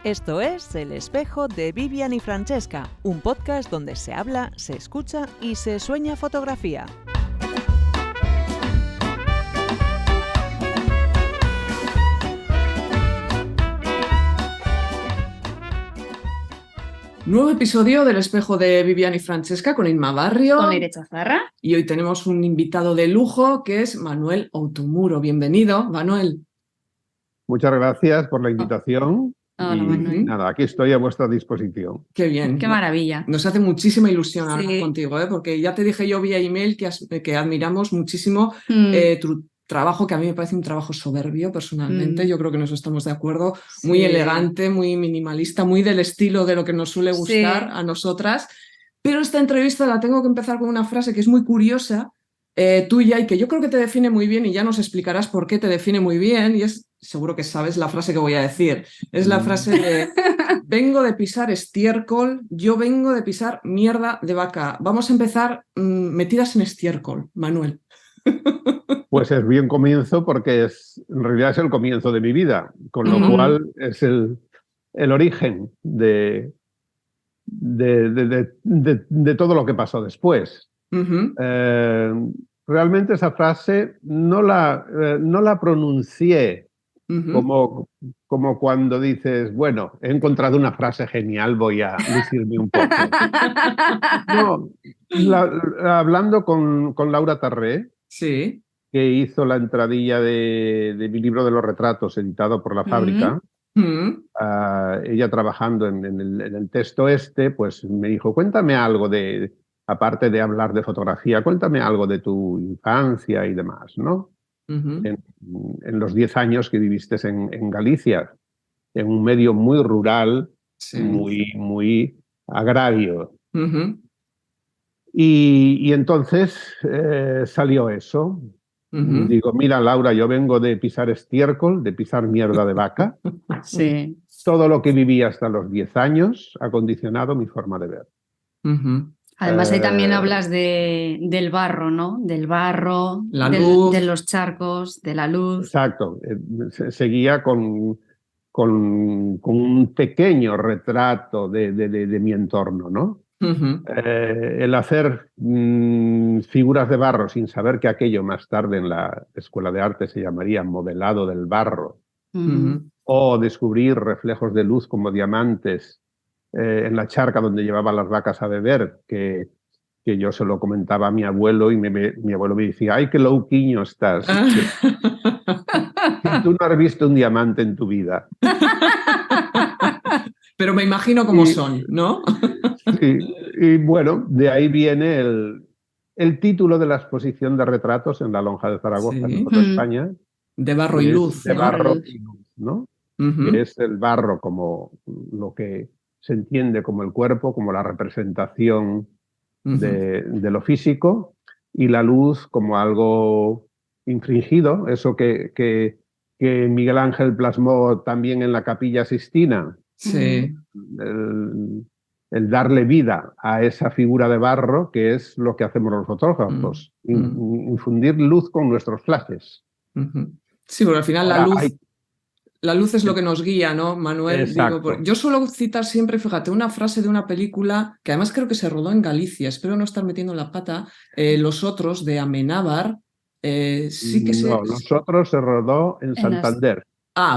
Esto es El Espejo de Vivian y Francesca, un podcast donde se habla, se escucha y se sueña fotografía. Nuevo episodio del Espejo de Vivian y Francesca con Inma Barrio. Con Leire Chazarra. Y hoy tenemos un invitado de lujo que es Manuel Outomuro. Bienvenido, Manuel. Muchas gracias por la invitación. Hola, y Manuel. nada, aquí estoy a vuestra disposición. Qué bien. Qué maravilla. Nos hace muchísima ilusión hablar Sí. contigo, porque ya te dije yo vía email que admiramos muchísimo tu trabajo, que a mí me parece un trabajo soberbio personalmente. Yo creo que nos estamos de acuerdo. Sí. Muy elegante, muy minimalista, muy del estilo de lo que nos suele gustar Sí. a nosotras. Pero esta entrevista la tengo que empezar con una frase que es muy curiosa, tuya, y que yo creo que te define muy bien, y ya nos explicarás por qué te define muy bien, y es, seguro que sabes la frase que voy a decir. Es la frase de: vengo de pisar estiércol, yo vengo de pisar mierda de vaca. Vamos a empezar metidas en estiércol, Manuel. Pues es bien comienzo porque en realidad es el comienzo de mi vida, con lo cual es el origen de todo lo que pasó después. Realmente esa frase no la pronuncié como cuando dices, bueno, he encontrado una frase genial, voy a lucirme un poco. No, hablando con Laura Tarré, Sí. que hizo la entradilla de mi libro de los retratos editado por La Fábrica, ella trabajando en el texto pues me dijo, cuéntame algo aparte de hablar de fotografía, cuéntame algo de tu infancia y demás, ¿no? En los 10 años que viviste en Galicia, en un medio muy rural, sí, muy agrario. Y entonces salió eso. Digo, mira, Laura, yo vengo de pisar estiércol, de pisar mierda de vaca. Sí. Todo lo que viví hasta los 10 años ha condicionado mi forma de ver. Además, ahí también hablas del barro, ¿no? Del barro, la luz, de los charcos, de la luz. Exacto. Seguía con un pequeño retrato de mi entorno, ¿no? El hacer figuras de barro sin saber que aquello más tarde en la Escuela de Arte se llamaría modelado del barro, o descubrir reflejos de luz como diamantes en la charca donde llevaban las vacas a beber, que yo se lo comentaba a mi abuelo y mi abuelo me decía, ¡ay, qué louquiño estás! Tú no has visto un diamante en tu vida. Pero me imagino cómo son, ¿no? Sí, y bueno, de ahí viene el título de la exposición de retratos en la Lonja de Zaragoza, sí, en Foto España. De barro y luz. De barro y luz, ¿no? Que es el barro como lo que se entiende como el cuerpo, como la representación de lo físico, y la luz como algo infringido, eso que Miguel Ángel plasmó también en la Capilla Sixtina. Sí. El darle vida a esa figura de barro, que es lo que hacemos los fotógrafos, infundir luz con nuestros flashes. Sí, porque al final la luz es lo que nos guía, ¿no, Manuel? Exacto. Yo suelo citar siempre, fíjate, una frase de una película que además creo que se rodó en Galicia, espero no estar metiendo la pata, Los Otros, de Amenábar. Sí que Los Otros se rodó en Santander.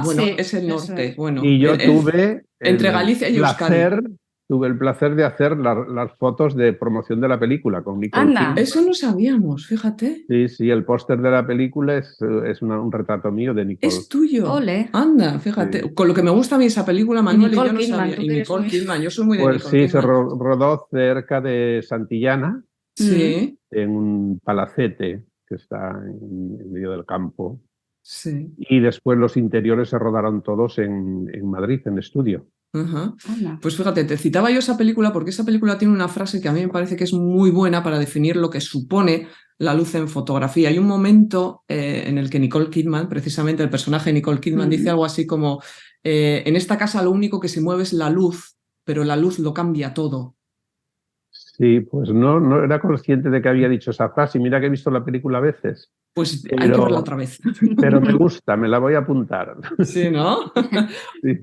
Bueno, sí, es el norte. Bueno, y yo tuve entre Galicia y Euskadi. Tuve el placer de hacer las fotos de promoción de la película con Nicole Kidman. Eso no sabíamos, fíjate. Sí, el póster de la película es un retrato mío de Nicole. Es tuyo. Ole. Anda, fíjate. Sí. Con lo que me gusta a mí esa película, Manuel, y yo no sabía. Y Nicole Kidman, yo soy muy de Nicole Kidman. Pues sí, se rodó cerca de Santillana, sí, en un palacete que está en medio del campo. Sí. Y después los interiores se rodaron todos en Madrid, en estudio. Pues fíjate, te citaba yo esa película porque esa película tiene una frase que a mí me parece que es muy buena para definir lo que supone la luz en fotografía. Hay un momento en el que Nicole Kidman, precisamente el personaje de Nicole Kidman, dice algo así como en esta casa lo único que se mueve es la luz, pero la luz lo cambia todo. Sí, pues no era consciente de que había dicho esa frase, y mira que he visto la película a veces. Pues hay que verla otra vez. Pero me gusta, me la voy a apuntar. Sí, ¿no? Sí.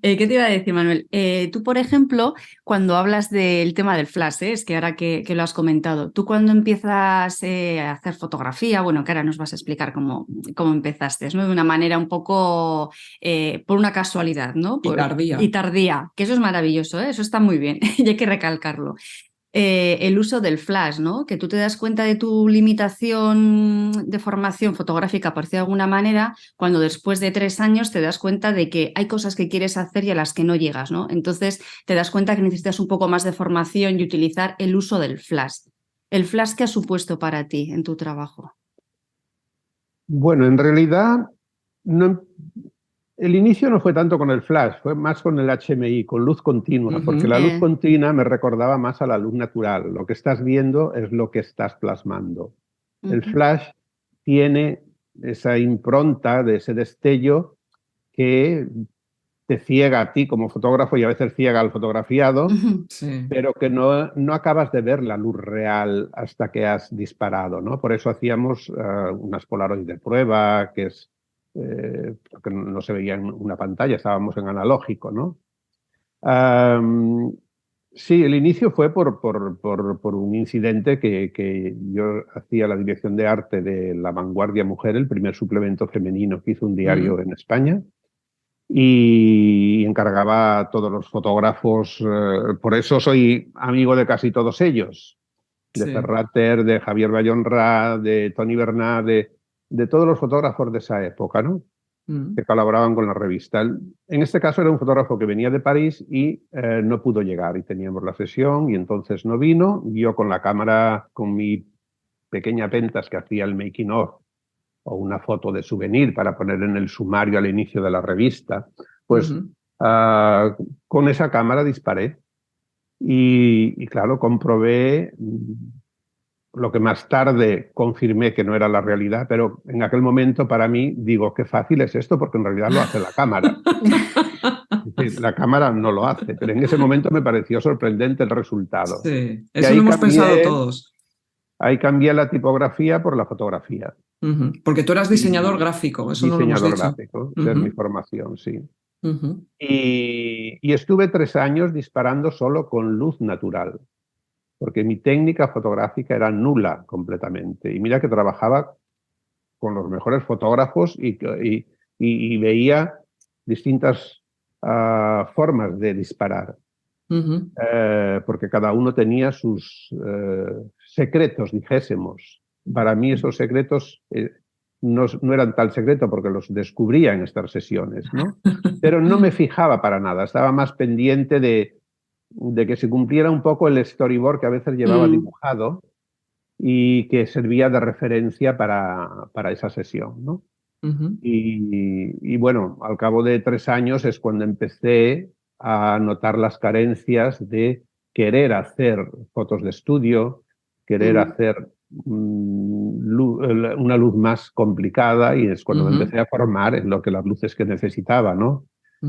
¿Qué te iba a decir, Manuel? Tú, por ejemplo, cuando hablas del tema del flash, es que ahora que lo has comentado, tú cuando empiezas a hacer fotografía, bueno, que ahora nos vas a explicar cómo empezaste, ¿no? De una manera un poco por una casualidad, ¿no? Y Y tardía, que eso es maravilloso, ¿eh? Eso está muy bien y hay que recalcarlo. El uso del flash, ¿no? Que tú te das cuenta de tu limitación de formación fotográfica, por decirlo de alguna manera, cuando después de 3 años te das cuenta de que hay cosas que quieres hacer y a las que no llegas, ¿no? Entonces te das cuenta que necesitas un poco más de formación y utilizar el uso del flash. ¿El flash qué ha supuesto para ti en tu trabajo? Bueno, en realidad no, el inicio no fue tanto con el flash, fue más con el HMI, con luz continua, porque la luz continua me recordaba más a la luz natural. Lo que estás viendo es lo que estás plasmando. El flash tiene esa impronta de ese destello que te ciega a ti como fotógrafo y a veces ciega al fotografiado, Sí. pero que no acabas de ver la luz real hasta que has disparado, ¿no? Por eso hacíamos unas Polaroid de prueba, que es porque no se veía en una pantalla, estábamos en analógico, ¿no? Sí, el inicio fue por un incidente que yo hacía la dirección de arte de La Vanguardia Mujer, el primer suplemento femenino que hizo un diario en España, y encargaba a todos los fotógrafos, por eso soy amigo de casi todos ellos, de Ferrater, de Javier Bayonra, de Tony Bernat, de todos los fotógrafos de esa época, ¿no? Que colaboraban con la revista. En este caso era un fotógrafo que venía de París y no pudo llegar y teníamos la sesión y entonces no vino. Yo con la cámara, con mi pequeña Pentax que hacía el making of o una foto de souvenir para poner en el sumario al inicio de la revista, pues con esa cámara disparé y claro, comprobé lo que más tarde confirmé que no era la realidad, pero en aquel momento para mí digo, qué fácil es esto, porque en realidad lo hace la cámara. Es decir, la cámara no lo hace, pero en ese momento me pareció sorprendente el resultado. Sí, eso lo hemos pensado todos. Ahí cambié la tipografía por la fotografía. Porque tú eras diseñador gráfico, eso no lo hemos dicho. Diseñador gráfico, es mi formación, sí. Y estuve 3 años disparando solo con luz natural, porque mi técnica fotográfica era nula completamente. Y mira que trabajaba con los mejores fotógrafos y veía distintas formas de disparar, porque cada uno tenía sus secretos, dijésemos. Para mí esos secretos no eran tal secreto porque los descubría en estas sesiones, ¿no? Pero no me fijaba para nada, estaba más pendiente de que se cumpliera un poco el storyboard que a veces llevaba dibujado y que servía de referencia para esa sesión, ¿no? Y bueno, al cabo de 3 años es cuando empecé a notar las carencias de querer hacer fotos de estudio, querer hacer una luz más complicada, y es cuando me empecé a formar en lo que las luces que necesitaba, ¿no?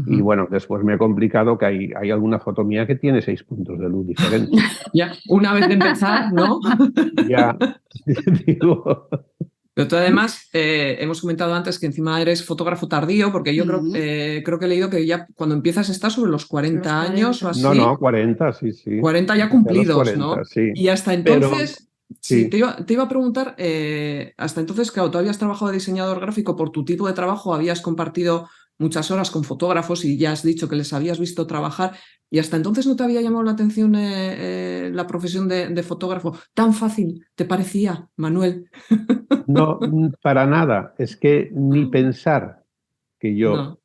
Y bueno, después me he complicado que hay alguna foto mía que tiene 6 puntos de luz diferentes. Ya, una vez de empezar, ¿no? Ya, digo... Pero tú además, hemos comentado antes que encima eres fotógrafo tardío, porque yo creo que he leído que ya cuando empiezas estás sobre los 40 años o así. No, 40, sí. 40 ya cumplidos, 40, ¿no? Sí. Y hasta entonces... Pero, sí, te iba a preguntar, hasta entonces, claro, tú habías trabajado de diseñador gráfico por tu tipo de trabajo, habías compartido muchas horas con fotógrafos y ya has dicho que les habías visto trabajar, y hasta entonces no te había llamado la atención la profesión de fotógrafo. ¿Tan fácil te parecía, Manuel? No, para nada. Es que ni pensar que yo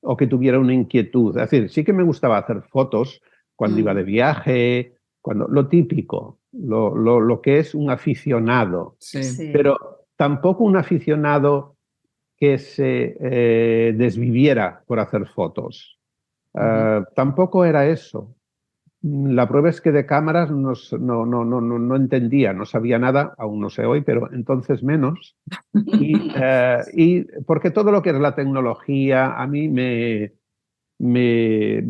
o que tuviera una inquietud. Es decir, sí que me gustaba hacer fotos cuando iba de viaje, lo típico, lo que es un aficionado. Sí. Pero tampoco un aficionado que se desviviera por hacer fotos. Tampoco era eso. La prueba es que de cámaras no entendía, no sabía nada, aún no sé hoy, pero entonces menos. Y porque todo lo que es la tecnología a mí me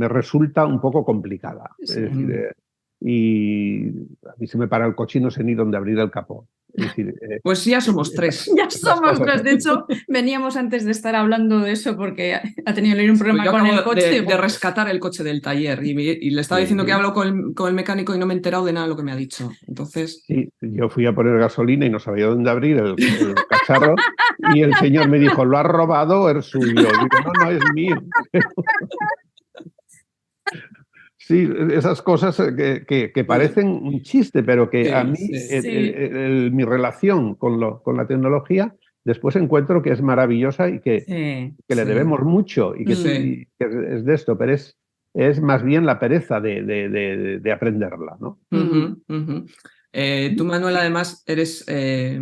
resulta un poco complicada. Sí. Es decir, y a mí se me para el coche y no sé ni dónde abrir el capó. Es decir, Pues ya somos tres. Ya somos tres. De hecho, veníamos antes de estar hablando de eso porque ha tenido un problema Yo con el acabo coche. de rescatar el coche del taller y le estaba diciendo que hablo con el mecánico y no me he enterado de nada de lo que me ha dicho. Entonces... Sí, yo fui a poner gasolina y no sabía dónde abrir el cacharro y el señor me dijo, ¿lo has robado o es suyo? Digo, no, es mío. Sí, esas cosas que parecen un chiste, pero que a mí, mi relación con la tecnología, después encuentro que es maravillosa y que le debemos mucho y que es de esto, pero es más bien la pereza de aprenderla, ¿no? Tú, Manuel, además eres eres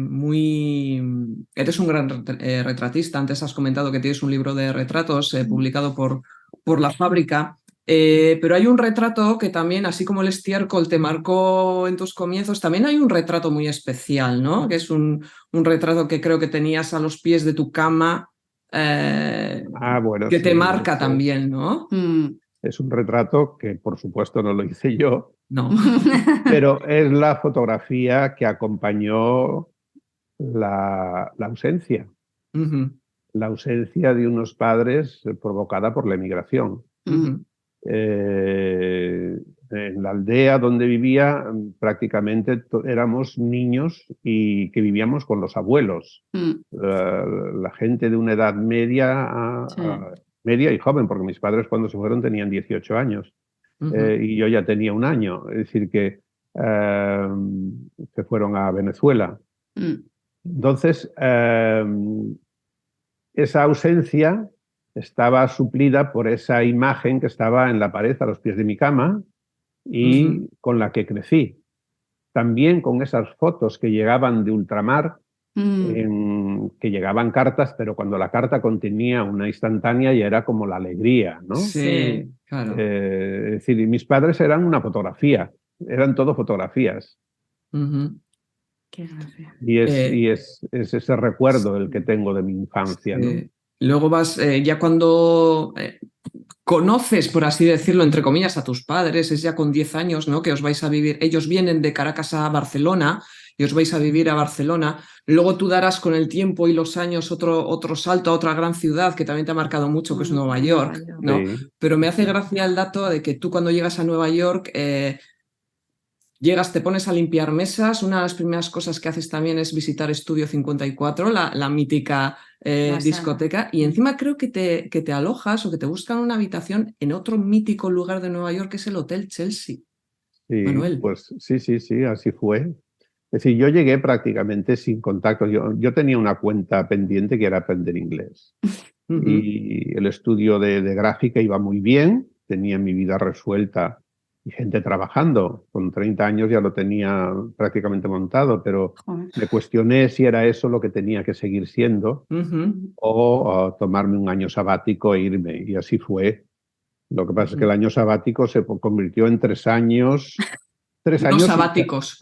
un gran retratista. Antes has comentado que tienes un libro de retratos publicado por La Fábrica. Pero hay un retrato que también, así como el estiércol te marcó en tus comienzos, también hay un retrato muy especial, ¿no? Que es un retrato que creo que tenías a los pies de tu cama, bueno, que te marca también, ¿no? Es un retrato que, por supuesto, no lo hice yo, no. Pero es la fotografía que acompañó la ausencia. La ausencia de unos padres provocada por la emigración. En la aldea donde vivía prácticamente éramos niños y que vivíamos con los abuelos. La gente de una edad media, media y joven, porque mis padres cuando se fueron tenían 18 años y yo ya tenía 1 año. Es decir, que se fueron a Venezuela. Entonces, esa ausencia estaba suplida por esa imagen que estaba en la pared a los pies de mi cama y con la que crecí. También con esas fotos que llegaban de ultramar, que llegaban cartas, pero cuando la carta contenía una instantánea ya era como la alegría, ¿no? Sí, claro. Es decir, mis padres eran una fotografía, eran todo fotografías. Qué gracia. Y es ese recuerdo el que tengo de mi infancia, ¿no? Luego vas, ya cuando conoces, por así decirlo, entre comillas, a tus padres, es ya con 10 años, ¿no? Que os vais a vivir, ellos vienen de Caracas a Barcelona y os vais a vivir a Barcelona. Luego tú darás con el tiempo y los años otro salto a otra gran ciudad que también te ha marcado mucho, que es Nueva York, ¿no? Sí. Pero me hace gracia el dato de que tú cuando llegas a Nueva York... llegas, te pones a limpiar mesas. Una de las primeras cosas que haces también es visitar Estudio 54, la mítica discoteca. Y encima creo que te alojas o que te buscan una habitación en otro mítico lugar de Nueva York, que es el Hotel Chelsea. Sí, Manuel. Pues sí, así fue. Es decir, yo llegué prácticamente sin contacto. Yo tenía una cuenta pendiente que era aprender inglés. Y el estudio de gráfica iba muy bien, tenía mi vida resuelta. Y gente trabajando. Con 30 años ya lo tenía prácticamente montado, pero me cuestioné si era eso lo que tenía que seguir siendo o tomarme un año sabático e irme. Y así fue. Lo que pasa es que el año sabático se convirtió en 3 años... 3 años sabáticos.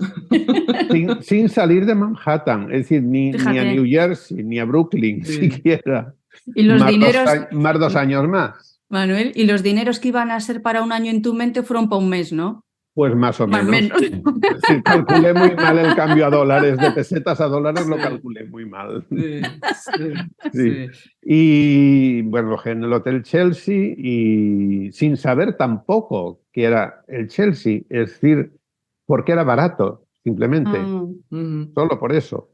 Sin salir de Manhattan. Es decir, ni a New Jersey, ni a Brooklyn, siquiera. Y los dineros... Más 2 años más. Manuel, y los dineros que iban a ser para 1 año en tu mente fueron para 1 mes, ¿no? Pues más o menos. Sí, calculé muy mal el cambio a dólares, de pesetas a dólares lo calculé muy mal. Sí. Y bueno, alojé en el Hotel Chelsea y sin saber tampoco que era el Chelsea, es decir, porque era barato, simplemente, solo por eso.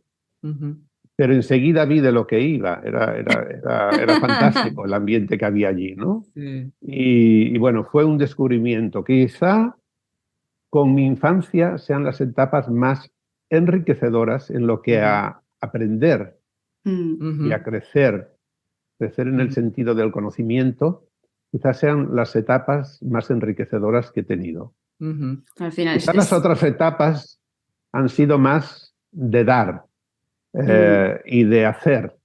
Pero enseguida vi de lo que iba, era fantástico el ambiente que había allí, ¿no? Y bueno, fue un descubrimiento. Quizá con mi infancia sean las etapas más enriquecedoras en lo que a aprender y a crecer en el sentido del conocimiento, quizás sean las etapas más enriquecedoras que he tenido. Al final quizás las otras etapas han sido más de dar. Y de hacer.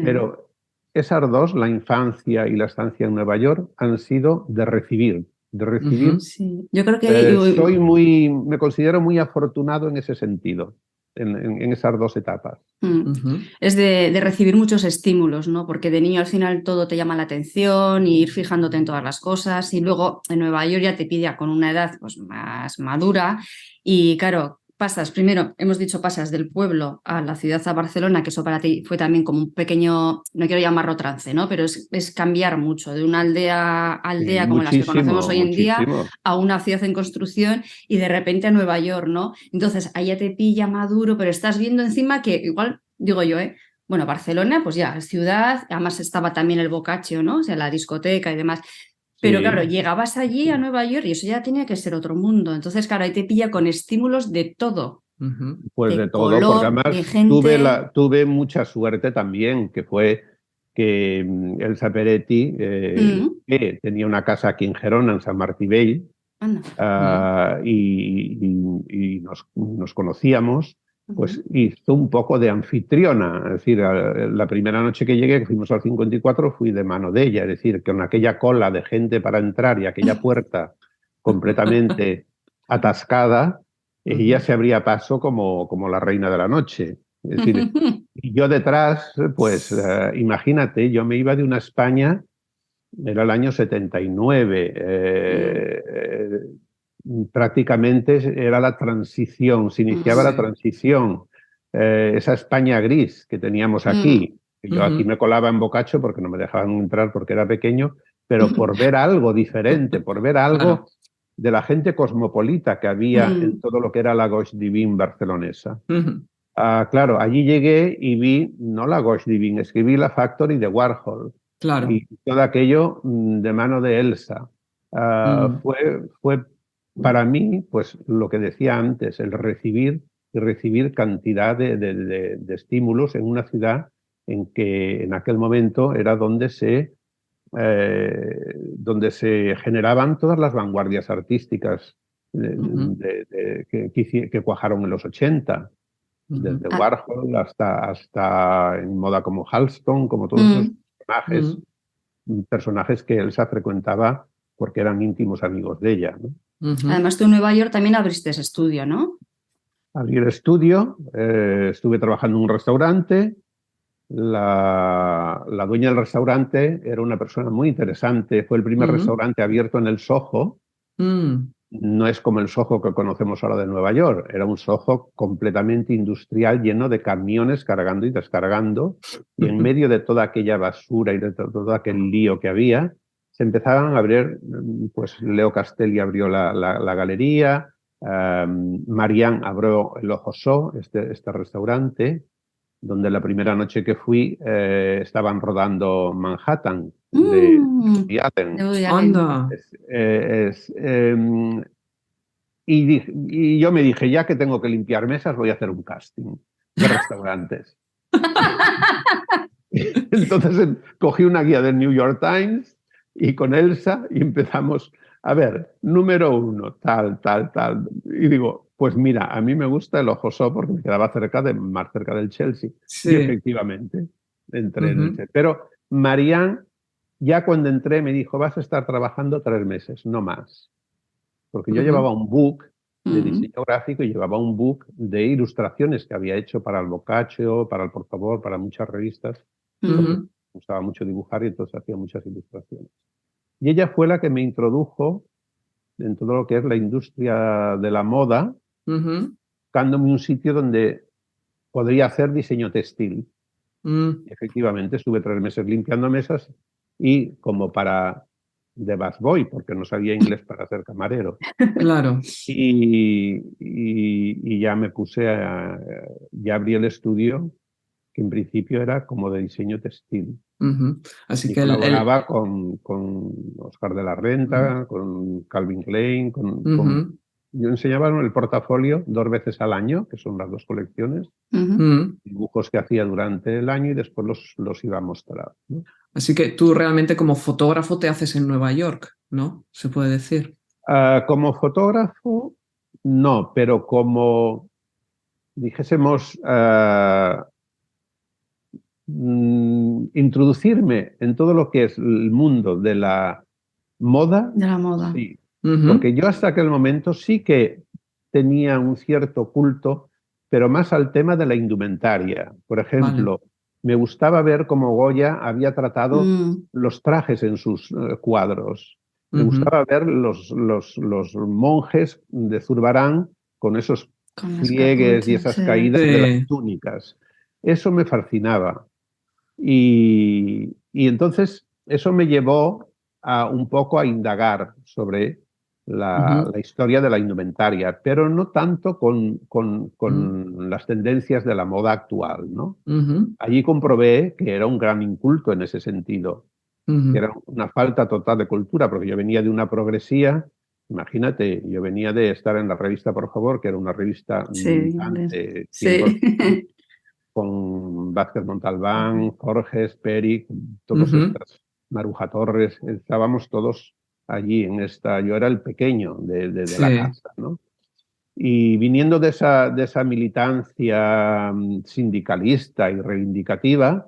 Pero esas dos, la infancia y la estancia en Nueva York, han sido de recibir. Yo creo que me considero muy afortunado en ese sentido, en esas 2 etapas. Es de recibir muchos estímulos, ¿no? Porque de niño al final todo te llama la atención, y ir fijándote en todas las cosas, y luego en Nueva York ya te pide con una edad pues, más madura, y claro, pasas, primero hemos dicho, pasas del pueblo a la ciudad, a Barcelona, que eso para ti fue también como un pequeño, no quiero llamarlo trance, ¿no? Pero es cambiar mucho de una aldea a Sí, aldea como las que conocemos hoy en día muchísimo. a una ciudad en construcción y de repente a Nueva York, ¿no? Entonces ahí ya te pilla maduro, pero estás viendo encima que igual, digo yo, bueno, Barcelona, pues ya, es ciudad, además estaba también el Boccaccio, ¿no? O sea, la discoteca y demás. Pero Sí. claro, llegabas allí a Nueva York y eso ya tenía que ser otro mundo. Entonces, claro, ahí te pilla con estímulos de todo. Pues De de todo, porque color, de además gente. tuve mucha suerte también, que fue que Elsa Peretti, que tenía una casa aquí en Gerona, en San Martí Vell, Anda. y nos conocíamos, pues hizo un poco de anfitriona. Es decir, la primera noche que llegué, que fuimos al 54, fui de mano de ella. Es decir, con aquella cola de gente para entrar y aquella puerta completamente atascada, ella se abría paso como la reina de la noche. Es decir, y yo detrás, pues imagínate, yo me iba de una España, era el año 79, prácticamente era la transición, se iniciaba la transición, esa España gris que teníamos aquí. Yo aquí me colaba en Boccaccio porque no me dejaban entrar porque era pequeño, pero por ver algo diferente, por ver algo de la gente cosmopolita que había en todo lo que era la Gauche Divine barcelonesa. Claro, allí llegué y vi, no la Gauche Divine, es que vi la Factory de Warhol. Claro. Y todo aquello de mano de Elsa. Fue para mí, pues lo que decía antes, el recibir y recibir cantidad de estímulos en una ciudad en que en aquel momento era donde se generaban todas las vanguardias artísticas que cuajaron en los 80. Desde Warhol hasta en moda como Halston, como todos esos personajes que Elsa frecuentaba porque eran íntimos amigos de ella, ¿no? Además, tú en Nueva York también abriste ese estudio, ¿no? Abrí el estudio, estuve trabajando en un restaurante. La dueña del restaurante era una persona muy interesante. Fue el primer restaurante abierto en el Soho. No es como el Soho que conocemos ahora de Nueva York. Era un Soho completamente industrial, lleno de camiones cargando y descargando. Y en medio de toda aquella basura y de todo aquel lío que había, se empezaban a abrir, pues Leo Castelli abrió la galería, Marianne abrió el Ojo So, este restaurante, donde la primera noche que fui estaban rodando Manhattan de Woody Allen. Anda. Y yo me dije, ya que tengo que limpiar mesas, voy a hacer un casting de restaurantes. Entonces cogí una guía del New York Times y con Elsa y empezamos, a ver, número 1, tal. Y digo, pues mira, a mí me gusta el Ojo So porque me quedaba más cerca del Chelsea. Sí. Y efectivamente, entré en el Chelsea. Pero Marianne, ya cuando entré, me dijo, vas a estar trabajando 3 meses, no más. Porque yo llevaba un book de diseño gráfico y llevaba un book de ilustraciones que había hecho para el Boccaccio, para el Por Favor, para muchas revistas. Me gustaba mucho dibujar y entonces hacía muchas ilustraciones. Y ella fue la que me introdujo en todo lo que es la industria de la moda, buscándome un sitio donde podría hacer diseño textil. Y efectivamente, estuve 3 meses limpiando mesas y como de busboy, porque no sabía inglés para ser camarero. Claro. Y ya me puse ya abrí el estudio, que en principio era como de diseño textil. Así y que colaboraba con Oscar de la Renta, con Calvin Klein, yo enseñaba el portafolio 2 veces al año, que son las 2 colecciones, dibujos que hacía durante el año y después los iba a mostrar, ¿no? Así que tú realmente como fotógrafo te haces en Nueva York, ¿no? Se puede decir. Como fotógrafo, no, pero como, dijésemos, introducirme en todo lo que es el mundo de la moda. De la moda. Sí. Porque yo hasta aquel momento sí que tenía un cierto culto, pero más al tema de la indumentaria. Por ejemplo, me gustaba ver cómo Goya había tratado los trajes en sus cuadros. Me gustaba ver los monjes de Zurbarán con esos Con las pliegues y capuchas, esas sí. caídas de las túnicas. Eso me fascinaba. Y entonces eso me llevó un poco a indagar sobre la historia de la indumentaria, pero no tanto con las tendencias de la moda actual, ¿no? Allí comprobé que era un gran inculto en ese sentido, que era una falta total de cultura, porque yo venía de una progresía. Imagínate, yo venía de estar en la revista Por Favor, que era una revista Sí, militante, sí. 100%, con Vázquez Montalbán, Forges, Peric, todos estas, Maruja Torres, estábamos todos allí en esta. Yo era el pequeño de Sí. la casa, ¿no? Y viniendo de esa militancia sindicalista y reivindicativa,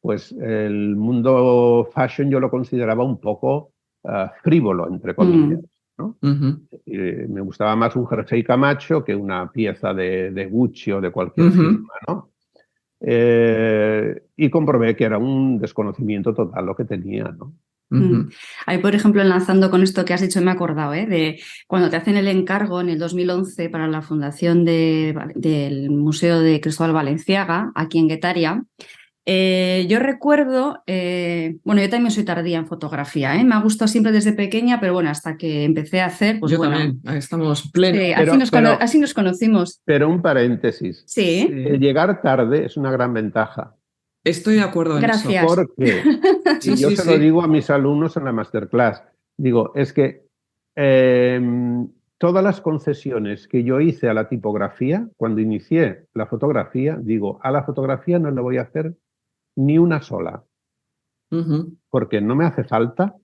pues el mundo fashion yo lo consideraba un poco frívolo, entre comillas, ¿no? Me gustaba más un jersey Camacho que una pieza de Gucci o de cualquier firma, ¿no? Y comprobé que era un desconocimiento total lo que tenía, ¿no? Ahí, por ejemplo, enlazando con esto que has dicho, me he acordado, de cuando te hacen el encargo en el 2011 para la fundación del Museo de Cristóbal Balenciaga, aquí en Guetaria. Yo recuerdo, bueno, yo también soy tardía en fotografía, me ha gustado siempre desde pequeña, pero bueno, hasta que empecé a hacer, pues yo bueno. también, ahí estamos plenos. Así nos conocimos. Pero un paréntesis. Sí. El llegar tarde es una gran ventaja. Estoy de acuerdo en eso. Gracias. Porque, y yo se lo digo a mis alumnos en la masterclass, digo, es que todas las concesiones que yo hice a la tipografía, cuando inicié la fotografía, digo, a la fotografía no le voy a hacer ni una sola, porque no me hace falta,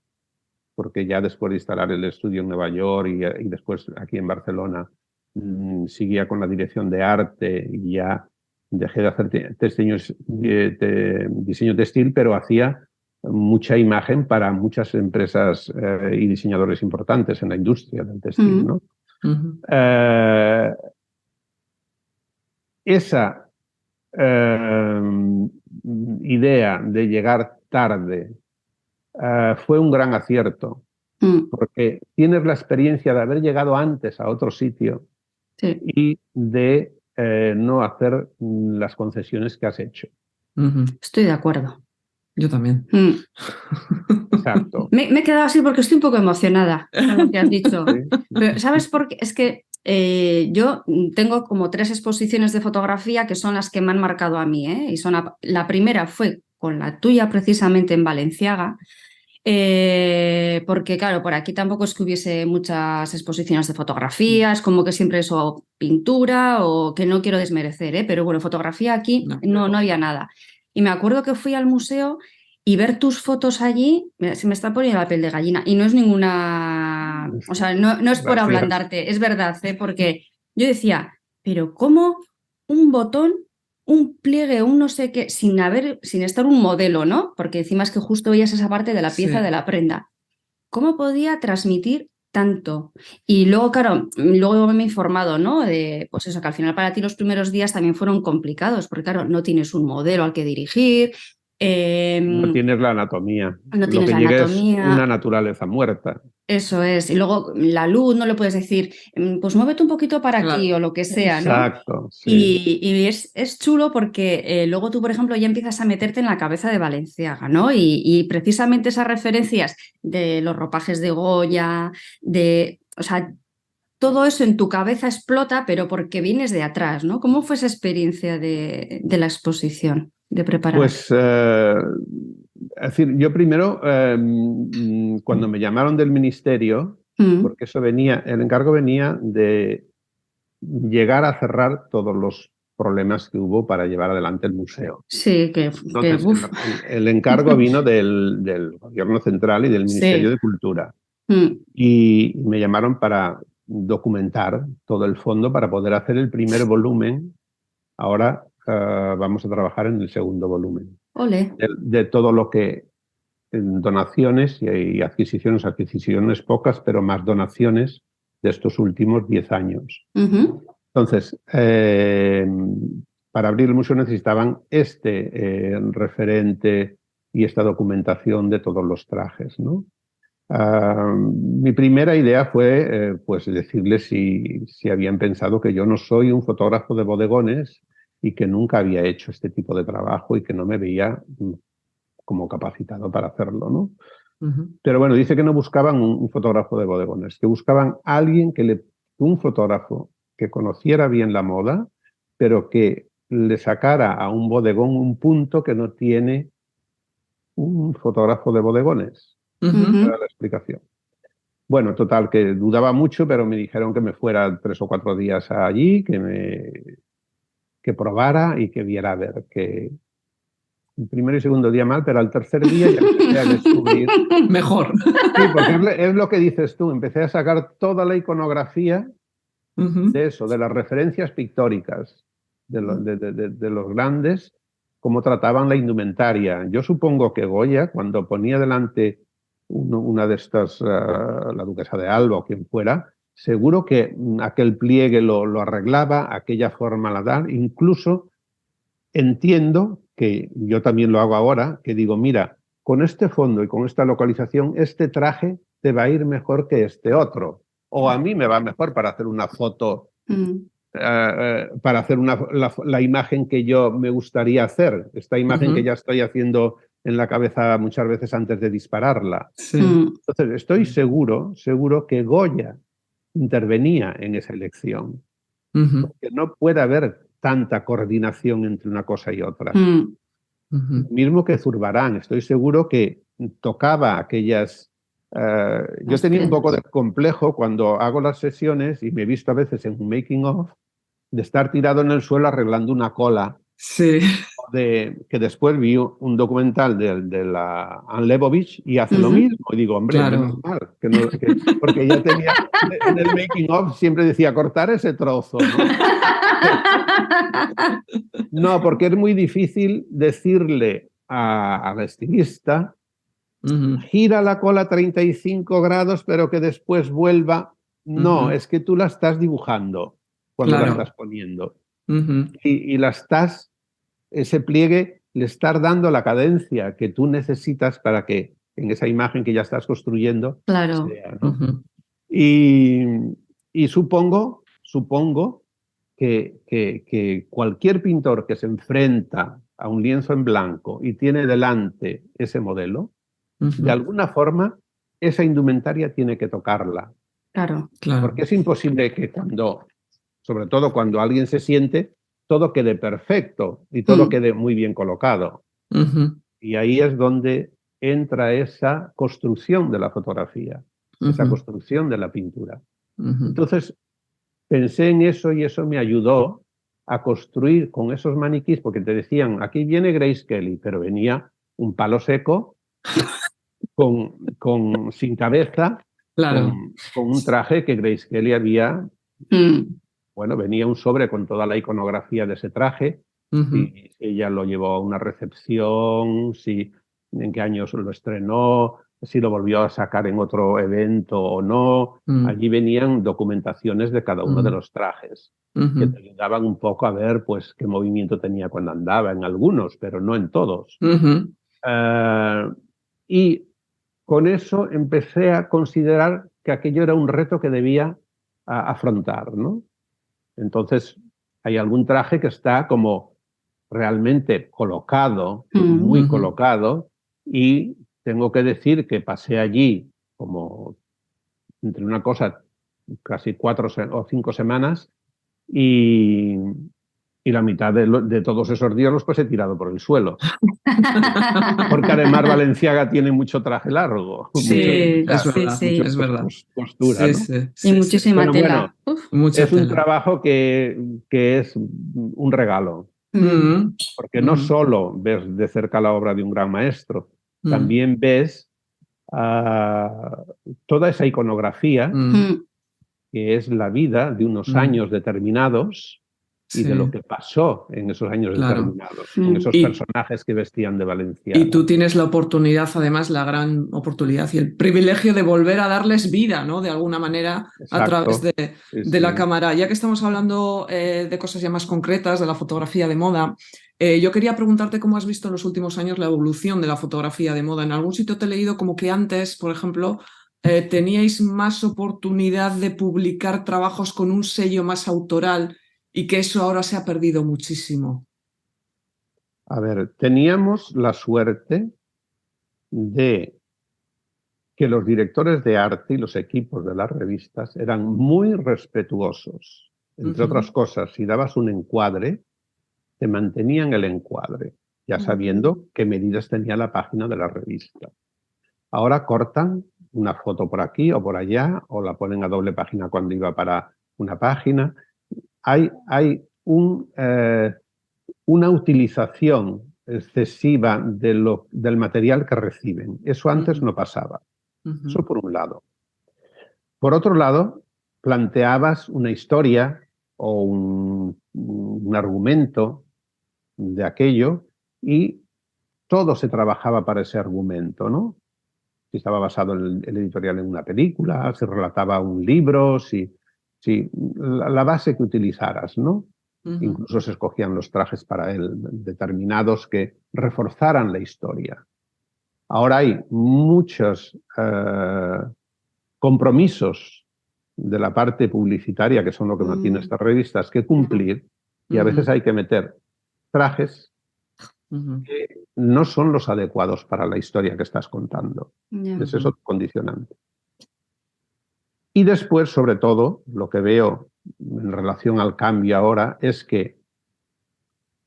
porque ya después de instalar el estudio en Nueva York y después aquí en Barcelona, seguía con la dirección de arte y ya dejé de hacer diseño textil, pero hacía mucha imagen para muchas empresas y diseñadores importantes en la industria del textil, ¿no? Esa idea de llegar tarde fue un gran acierto, porque tienes la experiencia de haber llegado antes a otro sitio y de no hacer las concesiones que has hecho. Estoy de acuerdo. Yo también. Exacto. Me he quedado así porque estoy un poco emocionada con lo que has dicho. ¿Sí? Pero, ¿sabes por qué? Es que yo tengo como 3 exposiciones de fotografía que son las que me han marcado a mí, y son la primera fue con la tuya precisamente en Balenciaga, porque claro, por aquí tampoco es que hubiese muchas exposiciones de fotografía, es como que siempre eso pintura o que no quiero desmerecer, pero bueno, fotografía aquí no había nada. Y me acuerdo que fui al museo y ver tus fotos allí, se me está poniendo la piel de gallina. Y no es ninguna... O sea, no es por ablandarte, es verdad, porque yo decía, pero ¿cómo un botón, un pliegue, un no sé qué, sin estar un modelo, ¿no? Porque encima es que justo veías esa parte de la pieza de la prenda. ¿Cómo podía transmitir tanto? Y luego, claro, luego me he informado, ¿no? Pues eso, que al final para ti los primeros días también fueron complicados, porque claro, no tienes un modelo al que dirigir. No tienes la anatomía. No tienes la anatomía. Es una naturaleza muerta. Eso es. Y luego la luz, no le puedes decir, pues muévete un poquito para aquí o lo que sea, ¿no? Exacto. Sí. Y es chulo porque luego tú, por ejemplo, ya empiezas a meterte en la cabeza de Balenciaga, ¿no? Y precisamente esas referencias de los ropajes de Goya, o sea, todo eso en tu cabeza explota, pero porque vienes de atrás, ¿no? ¿Cómo fue esa experiencia de la exposición, de preparar? Pues, es decir, yo primero, cuando me llamaron del ministerio, porque el encargo venía de llegar a cerrar todos los problemas que hubo para llevar adelante el museo. Sí, Entonces, el encargo vino del Gobierno Central y del Ministerio de Cultura. Y me llamaron para documentar todo el fondo para poder hacer el primer volumen. Ahora vamos a trabajar en el segundo volumen. Ole. De todo lo que donaciones y adquisiciones pocas, pero más donaciones de estos últimos 10 años. Entonces, para abrir el museo necesitaban este referente y esta documentación de todos los trajes, ¿no? Mi primera idea fue pues decirles si habían pensado que yo no soy un fotógrafo de bodegones y que nunca había hecho este tipo de trabajo y que no me veía como capacitado para hacerlo, ¿no? Pero bueno, dice que no buscaban un fotógrafo de bodegones, que buscaban alguien un fotógrafo que conociera bien la moda, pero que le sacara a un bodegón un punto que no tiene un fotógrafo de bodegones. Era la explicación. Bueno, total, que dudaba mucho, pero me dijeron que me fuera 3 o 4 días allí, que probara y que viera a ver que el primer y segundo día mal, pero al tercer día ya empecé a descubrir. Mejor. Sí, porque es lo que dices tú. Empecé a sacar toda la iconografía de eso, de las referencias pictóricas, de los grandes, cómo trataban la indumentaria. Yo supongo que Goya, cuando ponía delante una de estas, la duquesa de Alba o quien fuera, seguro que aquel pliegue lo arreglaba, aquella forma la da. Incluso entiendo que yo también lo hago ahora, que digo, mira, con este fondo y con esta localización, este traje te va a ir mejor que este otro. O a mí me va mejor para hacer una foto, para hacer la imagen que yo me gustaría hacer, esta imagen que ya estoy haciendo en la cabeza muchas veces antes de dispararla. Sí. Entonces, estoy seguro que Goya intervenía en esa elección. Porque no puede haber tanta coordinación entre una cosa y otra. Mismo que Zurbarán, estoy seguro que tocaba aquellas... yo tenía un poco de complejo cuando hago las sesiones y me he visto a veces en un making of de estar tirado en el suelo arreglando una cola. Sí. Que después vi un documental de la Anne Leibovitz y hace lo mismo. Y digo, hombre, Claro. menos mal, porque ya tenía, en el making of siempre decía, cortar ese trozo, ¿no? No, porque es muy difícil decirle al estilista, gira la cola 35 grados, pero que después vuelva. No, es que tú la estás dibujando cuando la estás poniendo. Y la estás, ese pliegue, le estás dando la cadencia que tú necesitas para que en esa imagen que ya estás construyendo sea, ¿no? Y supongo que cualquier pintor que se enfrenta a un lienzo en blanco y tiene delante ese modelo, de alguna forma esa indumentaria tiene que tocarla. Claro. Porque es imposible que sobre todo cuando alguien se siente, todo quede perfecto y todo quede muy bien colocado. Y ahí es donde entra esa construcción de la fotografía, esa construcción de la pintura. Entonces, pensé en eso y eso me ayudó a construir con esos maniquís, porque te decían, aquí viene Grace Kelly, pero venía un palo seco sin cabeza, con un traje que Grace Kelly había... Bueno, venía un sobre con toda la iconografía de ese traje, y ella lo llevó a una recepción, en qué años lo estrenó, si lo volvió a sacar en otro evento o no. Allí venían documentaciones de cada uno de los trajes, que te ayudaban un poco a ver pues, qué movimiento tenía cuando andaba en algunos, pero no en todos. Y con eso empecé a considerar que aquello era un reto que debía afrontar, ¿no? Entonces, hay algún traje que está como realmente colocado, muy colocado, y tengo que decir que pasé allí como entre una cosa casi 4 o 5 semanas y la mitad de todos esos días los pasé tirado por el suelo. Porque además Balenciaga tiene mucho traje largo. Sí, es verdad. Postura, sí, ¿no? Y muchísima tela. Es un trabajo que es un regalo. Porque no solo ves de cerca la obra de un gran maestro, también ves toda esa iconografía que es la vida de unos años determinados y de lo que pasó en esos años determinados, con esos personajes que vestían de Valenciaga. Y tú tienes la oportunidad, además, la gran oportunidad y el privilegio de volver a darles vida, ¿no? De alguna manera, a través de la cámara. Ya que estamos hablando de cosas ya más concretas, de la fotografía de moda, yo quería preguntarte cómo has visto en los últimos años la evolución de la fotografía de moda. En algún sitio te he leído como que antes, por ejemplo, teníais más oportunidad de publicar trabajos con un sello más autoral y que eso ahora se ha perdido muchísimo? A ver, teníamos la suerte de que los directores de arte y los equipos de las revistas eran muy respetuosos. Entre otras cosas, si dabas un encuadre, te mantenían el encuadre, ya sabiendo qué medidas tenía la página de la revista. Ahora cortan una foto por aquí o por allá, o la ponen a doble página cuando iba para una página. Hay una utilización excesiva del material que reciben. Eso antes no pasaba. Eso por un lado. Por otro lado, planteabas una historia o un argumento de aquello y todo se trabajaba para ese argumento, ¿no? Si estaba basado el editorial en una película, si relataba un libro, si la base que utilizaras, ¿no? Incluso se escogían los trajes para él, determinados que reforzaran la historia. Ahora hay muchos compromisos de la parte publicitaria, que son lo que mantiene estas revistas, que cumplir, y a veces hay que meter trajes que no son los adecuados para la historia que estás contando. Ese es otro condicionante. Y después, sobre todo, lo que veo en relación al cambio ahora es que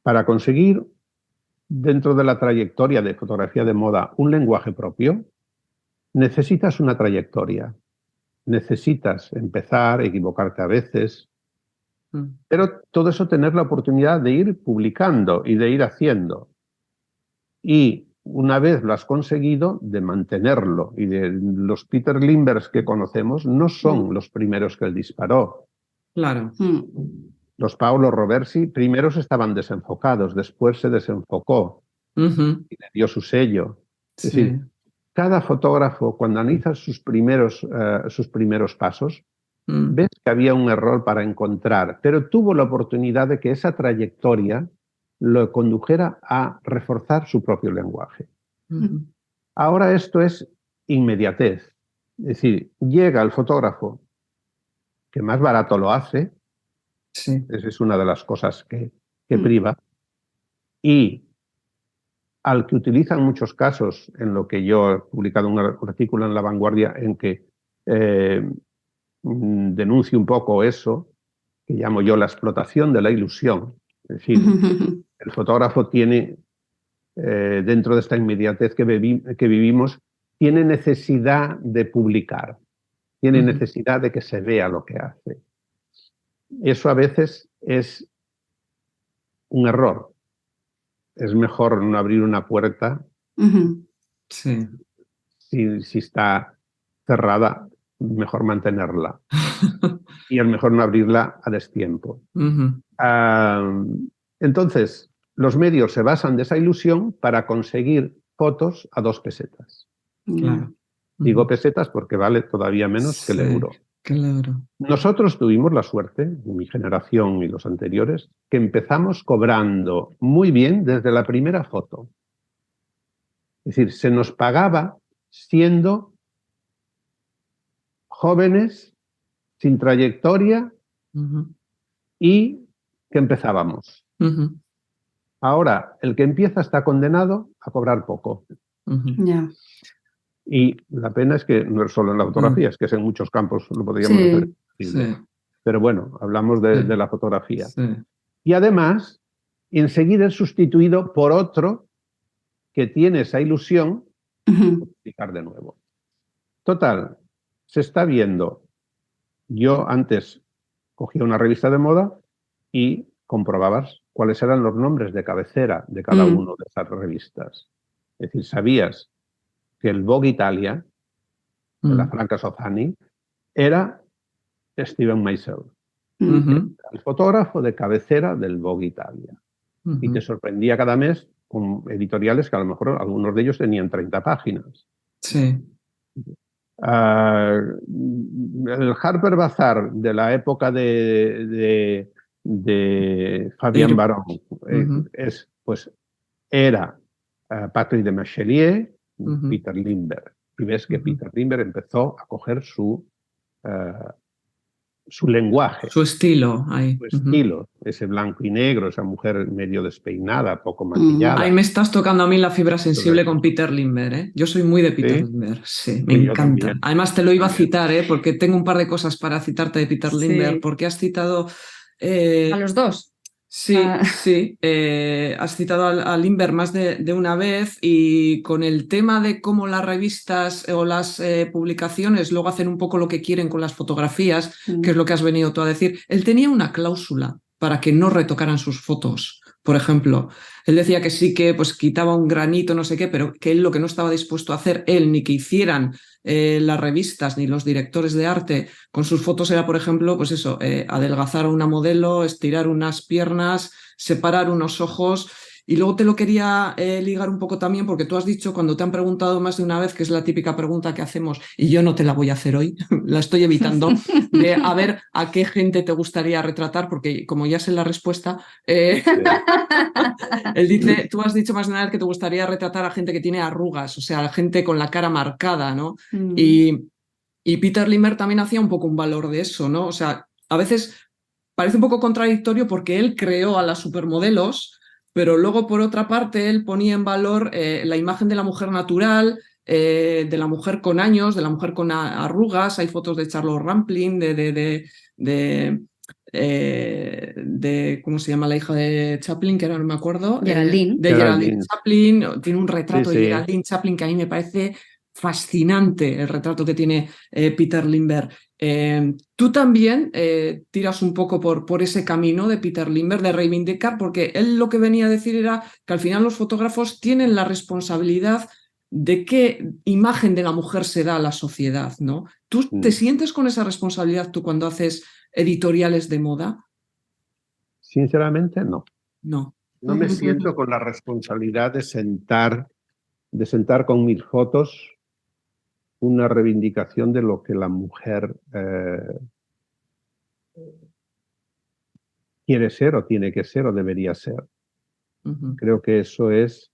para conseguir dentro de la trayectoria de fotografía de moda un lenguaje propio, necesitas una trayectoria. Necesitas empezar, equivocarte a veces, pero todo eso tener la oportunidad de ir publicando y de ir haciendo. Y una vez lo has conseguido, de mantenerlo. Y de los Peter Lindberghs que conocemos no son los primeros que él disparó. Claro. Los Paolo Roversi primeros estaban desenfocados, después se desenfocó y le dio su sello. Es decir, cada fotógrafo, cuando analiza sus primeros pasos, ves que había un error para encontrar, pero tuvo la oportunidad de que esa trayectoria lo condujera a reforzar su propio lenguaje. Ahora esto es inmediatez. Es decir, llega el fotógrafo que más barato lo hace, esa es una de las cosas que priva, y al que utiliza en muchos casos, en lo que yo he publicado un artículo en La Vanguardia en que denuncio un poco eso, que llamo yo la explotación de la ilusión. Es decir, el fotógrafo tiene, dentro de esta inmediatez que vivimos, tiene necesidad de publicar, tiene necesidad de que se vea lo que hace. Eso a veces es un error. Es mejor no abrir una puerta si está cerrada, mejor mantenerla. Y es mejor no abrirla a destiempo. Entonces, los medios se basan de esa ilusión para conseguir fotos a 2 pesetas. Claro. Digo pesetas porque vale todavía menos que el euro. Claro. Nosotros tuvimos la suerte, mi generación y los anteriores, que empezamos cobrando muy bien desde la primera foto. Es decir, se nos pagaba siendo jóvenes, sin trayectoria y que empezábamos. Ahora, el que empieza está condenado a cobrar poco. Y la pena es que no es solo en la fotografía, es que es en muchos campos lo podríamos hacer. Pero bueno, hablamos de la fotografía. Y además, enseguida es sustituido por otro que tiene esa ilusión de publicar de nuevo. Total, se está viendo. Yo antes cogía una revista de moda y comprobabas cuáles eran los nombres de cabecera de cada una de esas revistas. Es decir, sabías que el Vogue Italia, de la Franca Sozzani, era Steven Meisel, el fotógrafo de cabecera del Vogue Italia. Y te sorprendía cada mes con editoriales que a lo mejor algunos de ellos tenían 30 páginas. El Harper Bazaar de la época de Fabien Baron era Patrick de Machelier, Peter Lindbergh. y ves que Peter Limber empezó a coger su lenguaje, su estilo, ahí. su estilo, ese blanco y negro, esa mujer medio despeinada, poco maquillada. Ahí me estás tocando a mí la fibra sensible con Peter Limber, ¿eh? Yo soy muy de Peter Limber, sí, me encanta. Además te lo iba a citar, porque tengo un par de cosas para citarte de Peter Limber, porque has citado... a los dos. Sí, sí, has citado a Limber más de una vez, y con el tema de cómo las revistas o las publicaciones luego hacen un poco lo que quieren con las fotografías, que es lo que has venido tú a decir, él tenía una cláusula para que no retocaran sus fotos. Por ejemplo, él decía que sí, que pues quitaba un granito, no sé qué, pero que él lo que no estaba dispuesto a hacer, él ni que hicieran las revistas ni los directores de arte con sus fotos era, por ejemplo, pues eso, adelgazar a una modelo, estirar unas piernas, separar unos ojos. Y luego te lo quería ligar un poco también, porque tú has dicho, cuando te han preguntado más de una vez, que es la típica pregunta que hacemos, y yo no te la voy a hacer hoy, la estoy evitando, de a ver a qué gente te gustaría retratar, porque como ya sé la respuesta, él dice, tú has dicho más de una vez que te gustaría retratar a gente que tiene arrugas, o sea, a gente con la cara marcada, ¿no? Y Peter Limber también hacía un poco un valor de eso, ¿no? O sea, a veces parece un poco contradictorio porque él creó a las supermodelos, pero luego, por otra parte, él ponía en valor la imagen de la mujer natural, de la mujer con años, de la mujer con arrugas. Hay fotos de Charlotte Rampling, de ¿cómo se llama la hija de Chaplin? Que ahora no me acuerdo. Geraldine. De Geraldine Chaplin. Tiene un retrato de Geraldine Chaplin que a mí me parece fascinante, el retrato que tiene Peter Limber. Tú también tiras un poco por ese camino de Peter Limber, de reivindicar, porque él lo que venía a decir era que al final los fotógrafos tienen la responsabilidad de qué imagen de la mujer se da a la sociedad, ¿no? ¿Tú te sientes con esa responsabilidad tú cuando haces editoriales de moda? Sinceramente, no. No. No me siento con la responsabilidad de sentar con mis fotos una reivindicación de lo que la mujer quiere ser o tiene que ser o debería ser. Creo que eso es...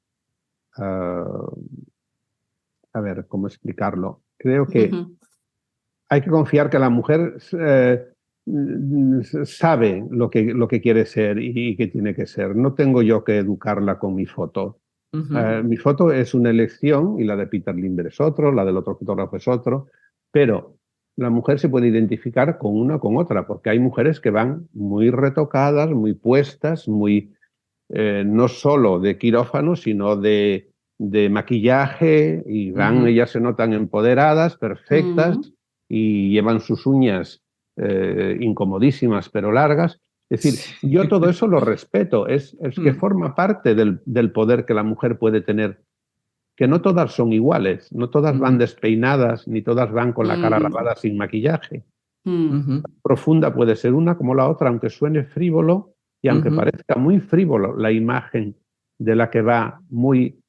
a ver, ¿cómo explicarlo? Creo que hay que confiar que la mujer sabe lo que quiere ser y que tiene que ser. No tengo yo que educarla con mi foto. Mi foto es una elección y la de Peter Limber es otro, la del otro fotógrafo es otro, pero la mujer se puede identificar con una o con otra, porque hay mujeres que van muy retocadas, muy puestas, muy no solo de quirófano, sino de maquillaje, y van, ellas se notan empoderadas, perfectas, y llevan sus uñas incomodísimas pero largas. Es decir, yo todo eso lo respeto, es que forma parte del poder que la mujer puede tener, que no todas son iguales, no todas van despeinadas, ni todas van con la cara lavada sin maquillaje. Profunda puede ser una como la otra, aunque suene frívolo y aunque parezca muy frívolo la imagen de la que va muy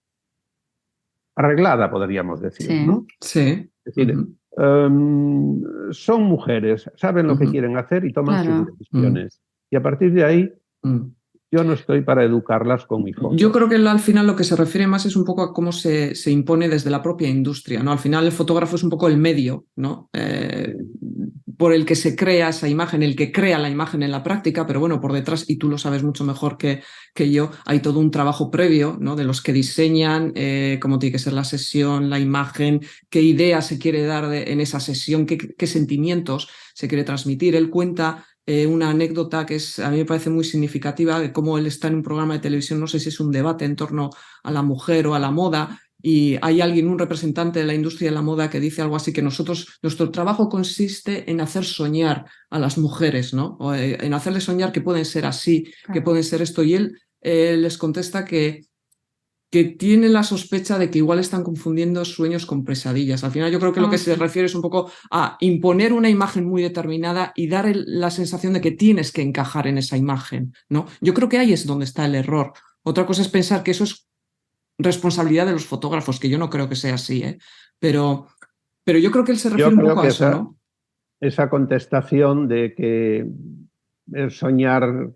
arreglada, podríamos decir, ¿no? Sí. Es decir, son mujeres, saben lo que quieren hacer y toman sus decisiones. Y a partir de ahí, yo no estoy para educarlas con mi foto. Yo creo que al final lo que se refiere más es un poco a cómo se impone desde la propia industria, ¿no? Al final el fotógrafo es un poco el medio, ¿no? Por el que se crea esa imagen, el que crea la imagen en la práctica, pero bueno, por detrás, y tú lo sabes mucho mejor que yo, hay todo un trabajo previo, ¿no? De los que diseñan cómo tiene que ser la sesión, la imagen, qué idea se quiere dar en esa sesión, qué sentimientos se quiere transmitir. Él cuenta una anécdota que a mí me parece muy significativa de cómo él está en un programa de televisión, no sé si es un debate en torno a la mujer o a la moda, y hay alguien, un representante de la industria de la moda, que dice algo así, que nuestro trabajo consiste en hacer soñar a las mujeres, ¿no? O en hacerles soñar que pueden ser así, que pueden ser esto, y él les contesta que tiene la sospecha de que igual están confundiendo sueños con pesadillas. Al final yo creo que lo que se refiere es un poco a imponer una imagen muy determinada y dar la sensación de que tienes que encajar en esa imagen, ¿no? Yo creo que ahí es donde está el error. Otra cosa es pensar que eso es responsabilidad de los fotógrafos, que yo no creo que sea así, pero yo creo que él se refiere un poco a eso, ¿no? Esa contestación de que el soñar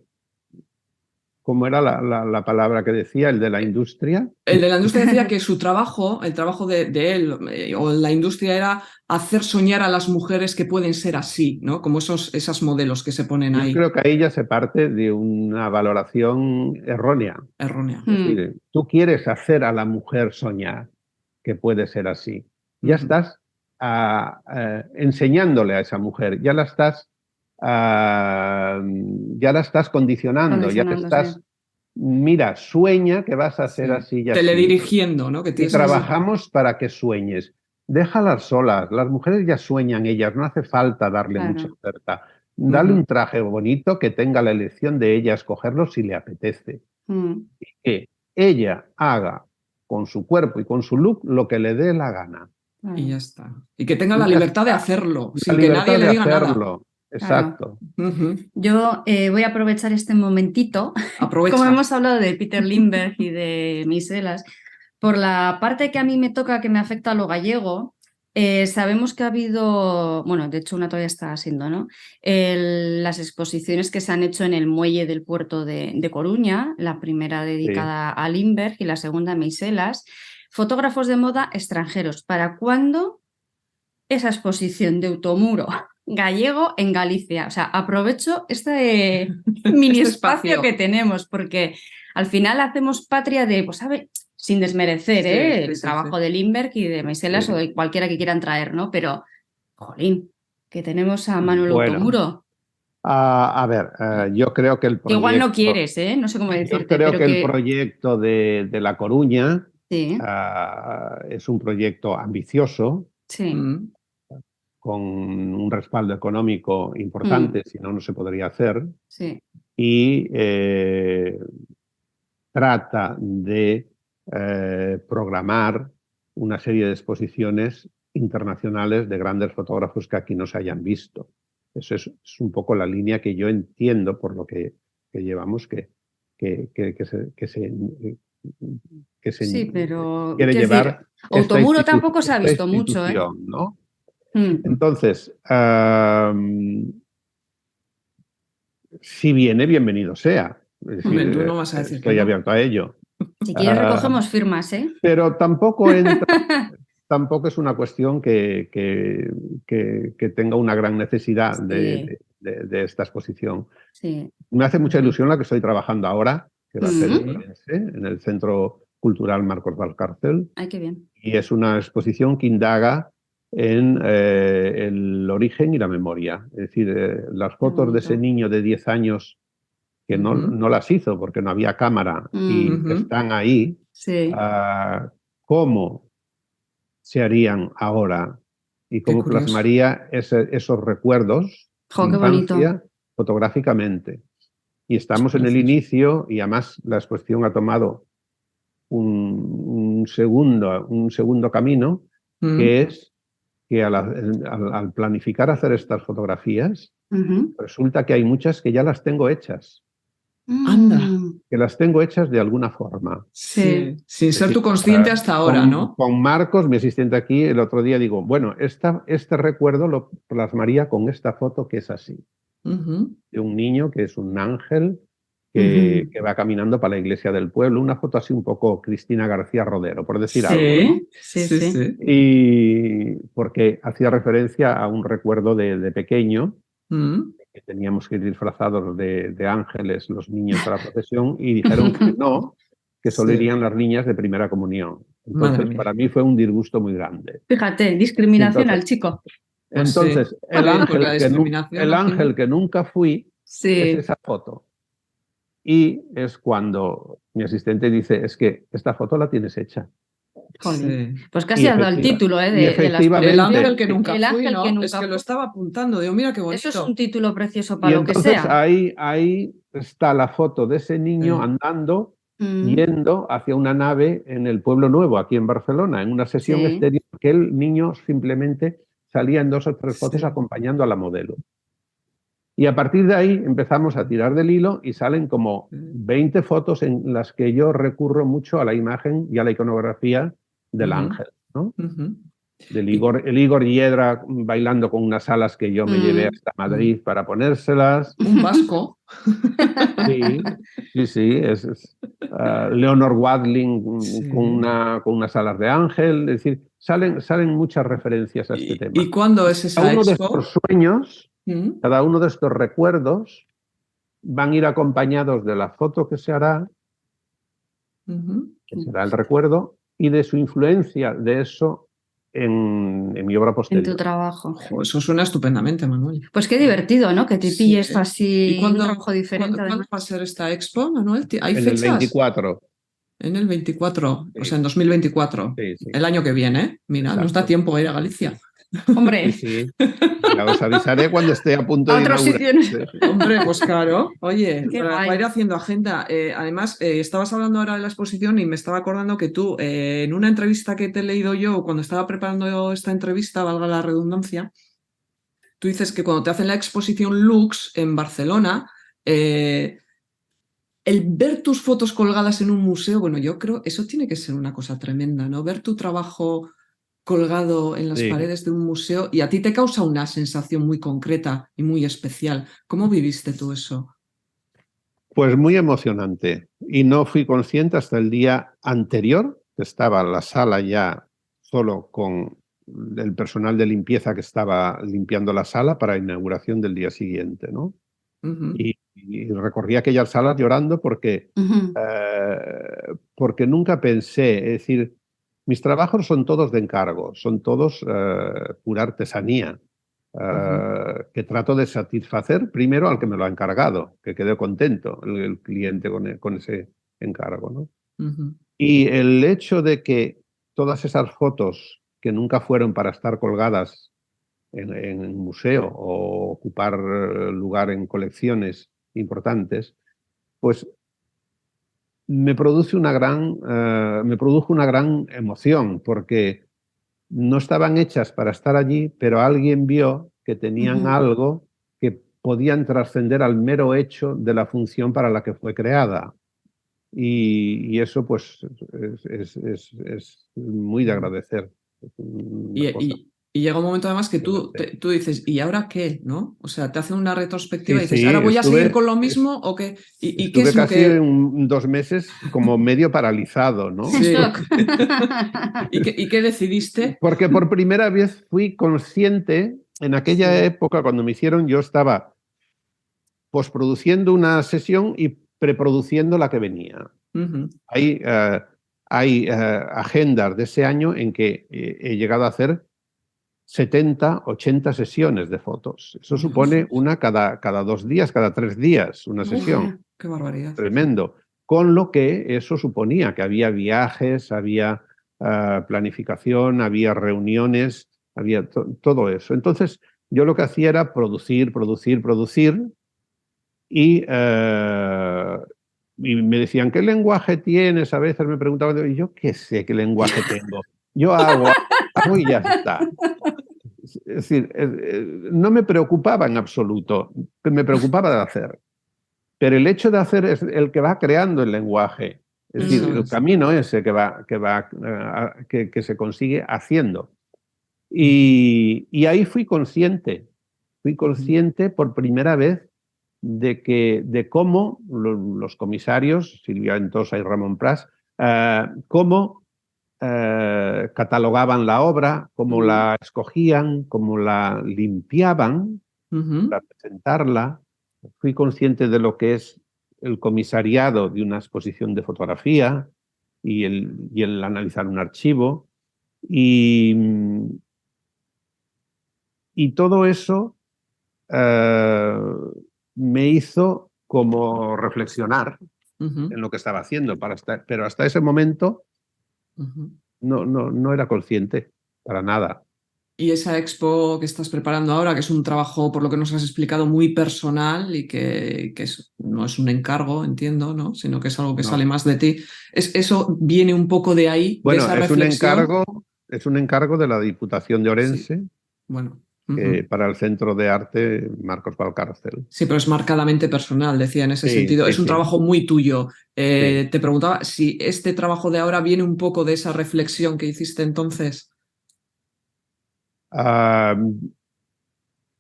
¿cómo era la palabra que decía? ¿El de la industria? El de la industria decía que su trabajo, el trabajo de él o la industria era hacer soñar a las mujeres que pueden ser así, ¿no? Como esas modelos que se ponen Yo ahí. creo que ahí ya se parte de una valoración errónea. Errónea. Es decir, tú quieres hacer a la mujer soñar que puede ser así. Ya estás enseñándole a esa mujer, ya la estás condicionando, ya te estás... Mira, sueña que vas a ser así y así. Teledirigiendo, ¿no? Y trabajamos para que sueñes. Déjalas solas. Las mujeres ya sueñan ellas, no hace falta darle mucha oferta. Dale un traje bonito que tenga la elección de ella, escogerlo si le apetece. Y que ella haga con su cuerpo y con su look lo que le dé la gana. Y ya está. Y que tenga la libertad de hacerlo, sin que nadie le diga nada. Exacto. Yo voy a aprovechar este momentito, como hemos hablado de Peter Lindbergh y de Miselas, por la parte que a mí me toca, que me afecta a lo gallego. Sabemos que ha habido, bueno, de hecho una todavía está siendo, ¿no? Las exposiciones que se han hecho en el muelle del puerto de Coruña, la primera dedicada a Lindbergh y la segunda a Miselas. Fotógrafos de moda extranjeros. ¿Para cuándo esa exposición de Utomuro gallego en Galicia? O sea, aprovecho este mini espacio que tenemos, porque al final hacemos patria de, pues, ¿sabe? Sin desmerecer el trabajo de Lindbergh y de Miselas o de cualquiera que quieran traer, ¿no? Pero, jolín, que tenemos a Manolo Utomuro. A ver, yo creo que el proyecto... Igual no quieres, ¿eh? No sé cómo decirte. Yo creo que el proyecto de La Coruña sí. Es un proyecto ambicioso, sí. con un respaldo económico importante, si no, no se podría hacer. Sí. Y trata de programar una serie de exposiciones internacionales de grandes fotógrafos que aquí no se hayan visto. Eso es un poco la línea que yo entiendo por lo que llevamos que se sí, pero quiere llevar. Utomuro tampoco se ha visto mucho, ¿eh? ¿No? Entonces, si viene, bienvenido sea. Es decir, tú no vas a decir estoy abierto a ello. Si quieres recogemos firmas, ¿eh? Pero tampoco entra, tampoco es una cuestión que tenga una gran necesidad de esta exposición. Sí. Me hace mucha ilusión la que estoy trabajando ahora, que va a ser en el Centro Cultural Marcos Valcárcel. Ay, qué bien. Y es una exposición que indaga en el origen y la memoria. Es decir, las fotos de ese niño de 10 años que no las hizo porque no había cámara y que están ahí, ¿cómo se harían ahora? Y cómo plasmaría esos recuerdos de infancia fotográficamente. Y estamos en el inicio y además la exposición ha tomado un segundo camino, que es que al planificar hacer estas fotografías, resulta que hay muchas que ya las tengo hechas. Anda. Que las tengo hechas de alguna forma. Sí. Sin ser tú consciente hasta ahora, ¿no? Con Marcos, mi asistente aquí, el otro día digo, bueno, este recuerdo lo plasmaría con esta foto que es así. De un niño que es un ángel que va caminando para la iglesia del pueblo. Una foto así un poco Cristina García Rodero, por decir algo, ¿no? Sí. Y porque hacía referencia a un recuerdo de pequeño, que teníamos que ir disfrazados de ángeles los niños a la procesión, y dijeron que no, que solo irían las niñas de primera comunión. Entonces, para mí fue un disgusto muy grande. Fíjate, discriminación al chico. Entonces, el ángel que nunca fui es esa foto. Y es cuando mi asistente dice, es que esta foto la tienes hecha. Pues casi has dado el título de efectivamente, el ángel que nunca fui, ¿no? que nunca es que lo estaba apuntando, digo, mira qué bonito. Eso es un título precioso para lo que sea. Entonces ahí está la foto de ese niño andando, yendo hacia una nave en el Pueblo Nuevo, aquí en Barcelona, en una sesión exterior, que el niño simplemente salía en 2 o 3 fotos acompañando a la modelo. Y a partir de ahí empezamos a tirar del hilo y salen como 20 fotos en las que yo recurro mucho a la imagen y a la iconografía del ángel, ¿no? El Igor Hiedra bailando con unas alas que yo me llevé hasta Madrid para ponérselas. Un vasco. Sí. Leonor Wadling con unas alas de ángel. Es decir, salen muchas referencias a este tema. ¿Y cuándo es esa Cada uno de expo? estos sueños, cada uno de estos recuerdos van a ir acompañados de la foto que se hará, que será el recuerdo, y de su influencia de eso en mi obra posterior. En tu trabajo. Eso suena estupendamente, Manuel. Pues qué divertido, ¿no? Que te pilles así ¿Y un trabajo diferente. ¿Cuándo va a ser esta expo, Manuel? ¿Hay en fechas? El 24. En el 24, sí. O sea, en 2024. Sí. El año que viene, ¿eh? Mira, Exacto. nos da tiempo a ir a Galicia. Hombre. Sí. Ya os avisaré cuando esté a punto de inaugurar. Hombre, pues claro. Oye, para ir haciendo agenda. Además, estabas hablando ahora de la exposición y me estaba acordando que tú, en una entrevista que te he leído yo, cuando estaba preparando esta entrevista, valga la redundancia, tú dices que cuando te hacen la exposición Lux en Barcelona, el ver tus fotos colgadas en un museo, bueno, yo creo eso tiene que ser una cosa tremenda, ¿no? Ver tu trabajo colgado en las paredes de un museo y a ti te causa una sensación muy concreta y muy especial. ¿Cómo viviste tú eso? Pues muy emocionante. Y no fui consciente hasta el día anterior, que estaba la sala ya solo con el personal de limpieza que estaba limpiando la sala para la inauguración del día siguiente, ¿no? Y recorrí aquellas salas llorando porque nunca pensé, es decir, mis trabajos son todos de encargo, son todos pura artesanía, que trato de satisfacer primero al que me lo ha encargado, que quede contento el cliente con ese encargo, ¿no? Y el hecho de que todas esas fotos que nunca fueron para estar colgadas en un museo o ocupar lugar en colecciones importantes, pues me produjo una gran emoción, porque no estaban hechas para estar allí, pero alguien vio que tenían algo que podían trascender al mero hecho de la función para la que fue creada. Y eso pues es muy de agradecer. Y llega un momento además que tú dices, ¿y ahora qué? ¿No? O sea, te hacen una retrospectiva y dices, sí, ¿ahora voy a seguir con lo mismo o qué? ¿Y qué es lo casi que...? 2 meses como medio paralizado, ¿no? Sí. ¿Y qué decidiste? Porque por primera vez fui consciente, en aquella época cuando me hicieron, yo estaba posproduciendo una sesión y preproduciendo la que venía. Hay agendas de ese año en que he llegado a hacer 70, 80 sesiones de fotos. Eso supone una cada 2 días, cada 3 días, una sesión. ¡Qué barbaridad! Tremendo. Con lo que eso suponía, que había viajes, había planificación, había reuniones, había todo eso. Entonces, yo lo que hacía era producir, y me decían, ¿qué lenguaje tienes? A veces me preguntaban, y yo qué sé qué lenguaje tengo. Yo hago y ya está. Es decir, no me preocupaba en absoluto, me preocupaba de hacer. Pero el hecho de hacer es el que va creando el lenguaje. Es decir, el camino ese que se consigue haciendo. Y ahí fui consciente por primera vez de cómo los comisarios, Silvia Ventosa y Ramón Pras, cómo catalogaban la obra, cómo la escogían, cómo la limpiaban para presentarla. Fui consciente de lo que es el comisariado de una exposición de fotografía y el analizar un archivo. Y todo eso me hizo como reflexionar en lo que estaba haciendo, pero hasta ese momento no era consciente para nada. Y esa expo que estás preparando ahora, que es un trabajo, por lo que nos has explicado, muy personal y que no es un encargo, entiendo, ¿no? Sino que es algo que sale más de ti. ¿Eso viene un poco de ahí, de esa reflexión? Es un encargo de la Diputación de Orense. Sí. Bueno. Para el Centro de Arte Marcos Valcárcel. Sí, pero es marcadamente personal, decía en ese sentido. Es un trabajo muy tuyo. Te preguntaba si este trabajo de ahora viene un poco de esa reflexión que hiciste entonces.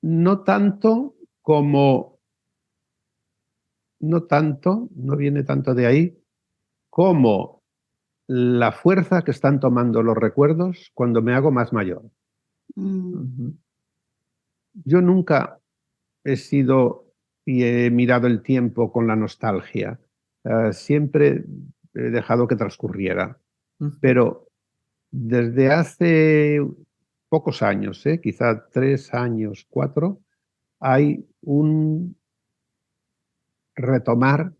No tanto, no viene tanto de ahí, como la fuerza que están tomando los recuerdos cuando me hago más mayor. Yo nunca he sido y he mirado el tiempo con la nostalgia. Siempre he dejado que transcurriera. Pero desde hace pocos años, quizá 3 años, 4, hay un retomar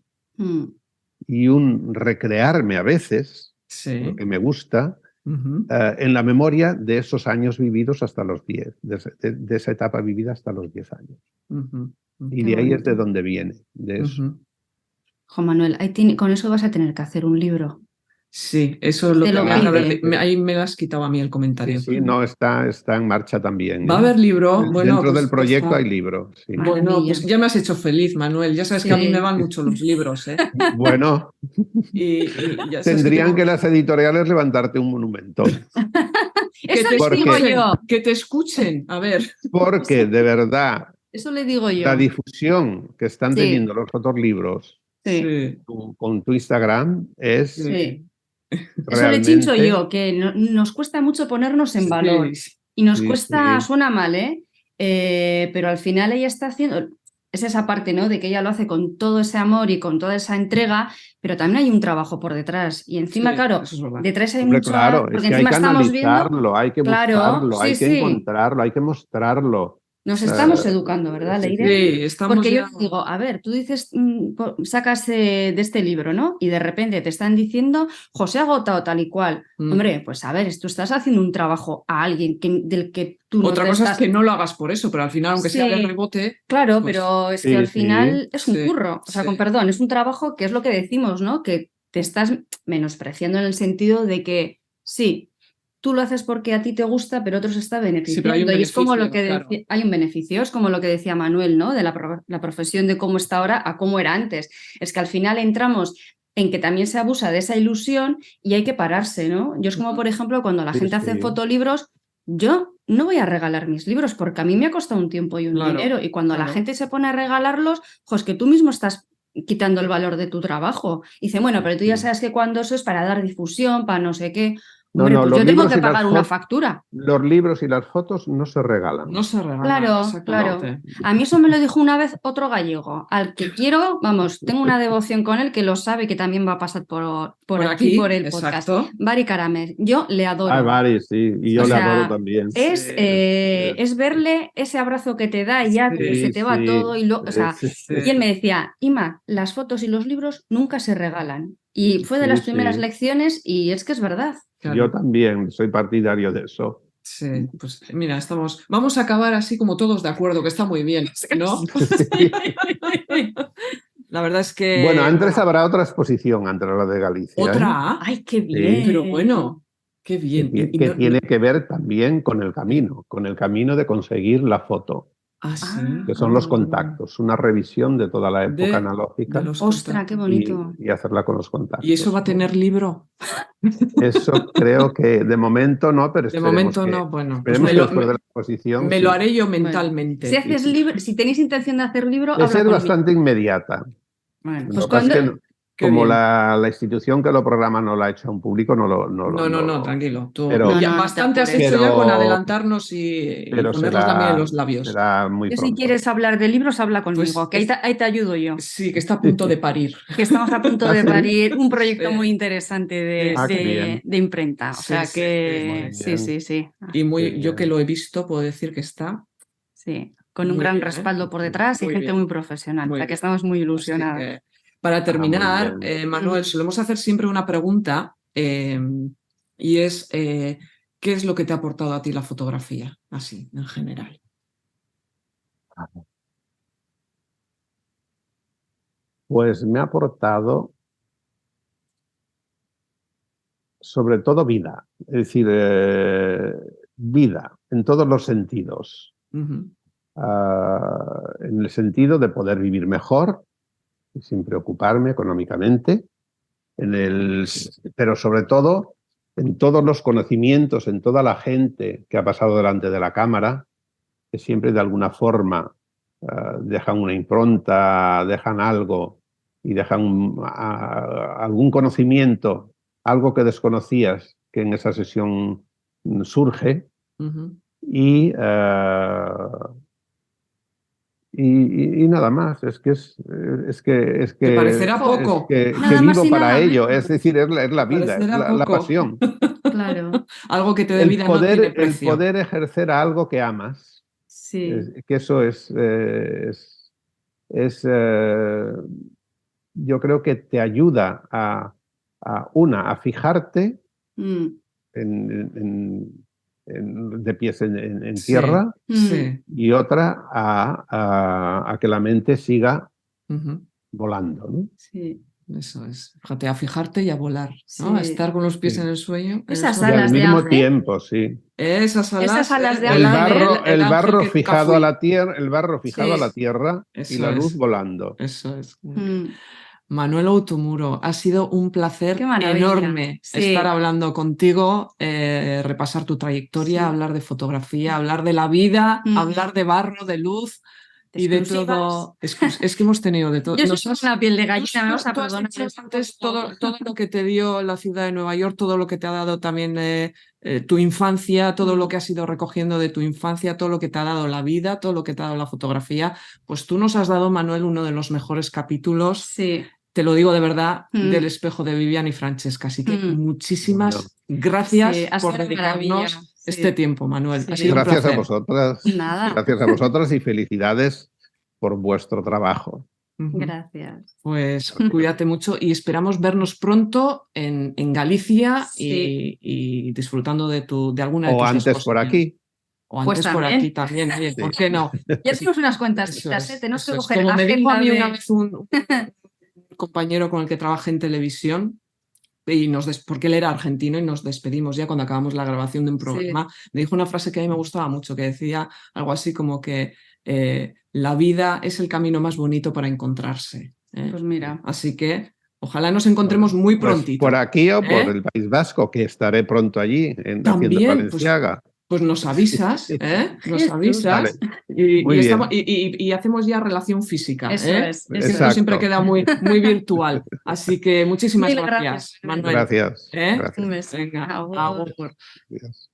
y un recrearme a veces, lo que me gusta, en la memoria de esos años vividos hasta los 10, de esa etapa vivida hasta los 10 años. Y de ahí es de donde viene, de eso. Juan Manuel, con eso vas a tener que hacer un libro. Sí, eso es lo que ahí me lo has quitado a mí el comentario. Sí, no, está en marcha también. Va a haber libro. Bueno, dentro del proyecto hay libro. Sí. Bueno, pues ya me has hecho feliz, Manuel. Ya sabes que a mí me van mucho los libros. Bueno, y ya tendrían que las editoriales levantarte un monumento. Eso les digo yo. Que te escuchen, a ver. Porque, de verdad, eso le digo yo. La difusión que están teniendo los otros libros con tu Instagram es... Sí. Eso le chincho yo, que nos cuesta mucho ponernos en valor. Y nos cuesta, suena mal, pero al final ella está haciendo... Es esa parte, ¿no? De que ella lo hace con todo ese amor y con toda esa entrega, pero también hay un trabajo por detrás. Y encima, claro, detrás hay mucho... Claro, porque es que encima hay que estamos analizarlo, viendo... hay que buscarlo, hay que encontrarlo, hay que mostrarlo. Nos estamos educando, ¿verdad, Leire? Sí, estamos. Porque yo digo, a ver, tú dices, sacas de este libro, ¿no? Y de repente te están diciendo, José ha agotado tal y cual. Hombre, pues a ver, tú estás haciendo un trabajo a alguien del que tú no Otra cosa es que no lo hagas por eso, pero al final, aunque sea de rebote... Claro, pues... pero es que al final es un curro. O sea, con perdón, es un trabajo que es lo que decimos, ¿no? Que te estás menospreciando en el sentido de que sí, tú lo haces porque a ti te gusta, pero otros está beneficiando. Y es como lo que hay un beneficio, es como lo que decía Manuel, ¿no? De la profesión, de cómo está ahora a cómo era antes. Es que al final entramos en que también se abusa de esa ilusión y hay que pararse, ¿no? Yo es como, por ejemplo, cuando la gente hace fotolibros, yo no voy a regalar mis libros porque a mí me ha costado un tiempo y un dinero. Y cuando la gente se pone a regalarlos, pues que tú mismo estás quitando el valor de tu trabajo. Y dice, bueno, pero tú ya sabes que cuando eso es para dar difusión, para no sé qué... Hombre, pues yo tengo que pagar una factura. Los libros y las fotos no se regalan. No se regalan. Claro. A mí eso me lo dijo una vez otro gallego, al que quiero, vamos, tengo una devoción con él, que lo sabe, que también va a pasar por aquí, por el podcast. Bari Caramel. Yo le adoro. Bari, sí, y yo le adoro también. Es verle ese abrazo que te da y ya se te va todo. Y él me decía, Ima, las fotos y los libros nunca se regalan. Y fue de las primeras lecciones y es que es verdad. Claro. Yo también soy partidario de eso. Sí, pues mira, vamos a acabar así como todos de acuerdo, que está muy bien, ¿no? La verdad es que... Bueno, antes habrá otra exposición antes de la de Galicia. ¿Otra? ¡Ay, qué bien! Pero bueno, qué bien. Que tiene que ver también con el camino de conseguir la foto. Que son los contactos, una revisión de toda la época analógica. ¡Ostras, qué bonito! Y hacerla con los contactos. ¿Y eso va a tener libro? Eso creo que de momento no, pero de momento no, bueno. Esperemos que después de la exposición... Me lo haré yo mentalmente. Bueno, si tenéis intención de hacer libro, habla conmigo. Es bastante inmediata. Bueno, pues cuando... Como la institución que lo programa no lo ha hecho a un público, no, tranquilo. Pero, bastante has hecho ya con adelantarnos y ponernos también en los labios. Si quieres hablar de libros, habla conmigo, que ahí te ayudo yo. Sí, que está a punto de parir. Que estamos a punto de parir un proyecto muy interesante de imprenta. O sea que sí. Y yo que lo he visto, puedo decir que está... Sí, con un gran respaldo por detrás y gente muy profesional. O sea que estamos muy ilusionados. Para terminar, Manuel, solemos hacer siempre una pregunta y es ¿qué es lo que te ha aportado a ti la fotografía, así, en general? Pues me ha aportado sobre todo vida, es decir, vida en todos los sentidos. En el sentido de poder vivir mejor, sin preocuparme económicamente, pero sobre todo en todos los conocimientos, en toda la gente que ha pasado delante de la cámara, que siempre de alguna forma dejan una impronta, dejan algo y dejan algún conocimiento, algo que desconocías que en esa sesión surge. Y nada más, es que Te parecerá poco. que Nada más vivo y para nada ello, menos. es decir, es la vida, es Parecerá la poco. pasión. Claro, Algo que te dé vida no tiene El precio. poder ejercer a algo que amas, sí. que eso yo creo que te ayuda a fijarte de pies en Sí, tierra, sí. y otra a que la mente siga volando, ¿no? Sí. Eso es. Fíjate, a fijarte y a volar, ¿no? A Sí. estar con los pies Sí. en el sueño. Esas Y al alas de mismo ángel. tiempo, sí. Esas Esas alas de El ángel, barro ángel que nunca fijado a fui. la tierra, el barro fijado a la Sí. tierra y Eso la luz es. volando. Eso es. Mm, Manuel Outomuro, ha sido un placer Qué maravilla. enorme Sí. estar hablando contigo, repasar tu trayectoria, Sí. hablar de fotografía, hablar de la vida, Mm. hablar de barro, de luz y de Exclusivas. todo. Es que hemos tenido de todo. Yo Nos soy has- una piel de tú- gallina, me vas a tú has perdonar. dicho antes todo lo que te dio la ciudad de Nueva York, todo lo que te ha dado también tu infancia, todo lo que has ido recogiendo de tu infancia, todo lo que te ha dado la vida, todo lo que te ha dado la fotografía. Pues tú nos has dado, Manuel, uno de los mejores capítulos. Sí. Te lo digo de verdad, del espejo de Vivian y Francesca. Así que muchísimas gracias Sí, ha por sido dedicarnos maravilla, sí. este tiempo, Manuel. Sí. Ha sido un Gracias a placer. vosotras. Nada. Gracias a vosotras y felicidades por vuestro trabajo. Gracias. Pues cuídate mucho y esperamos vernos pronto en Galicia Sí. y disfrutando de alguna de O tus antes por exposiciones. aquí. O Pues antes por también. aquí también, oye, Sí. ¿por qué no? Ya tenemos unas cuantas Eso citas, es, tenemos que eso es. coger Como me dijo a agenda mí de... una vez un compañero con el que trabajé en televisión, y porque él era argentino y nos despedimos ya cuando acabamos la grabación de un programa, me dijo una frase que a mí me gustaba mucho, que decía algo así como que la vida es el camino más bonito para encontrarse. Pues mira. Así que ojalá nos encontremos muy Pues prontito. por aquí o por el País Vasco, que estaré pronto allí haciendo También, Valenciaga. Pues nos avisas, ¿eh? Nos Jesús. avisas Vale. y Muy bien. hacemos ya relación física. Eso ¿eh? es. Que esto Exacto. siempre queda muy, muy virtual. Así que muchísimas Mil gracias, gracias, Manuel. Gracias. ¿Eh? Gracias. Un beso. Venga, Agur. agur. Adiós.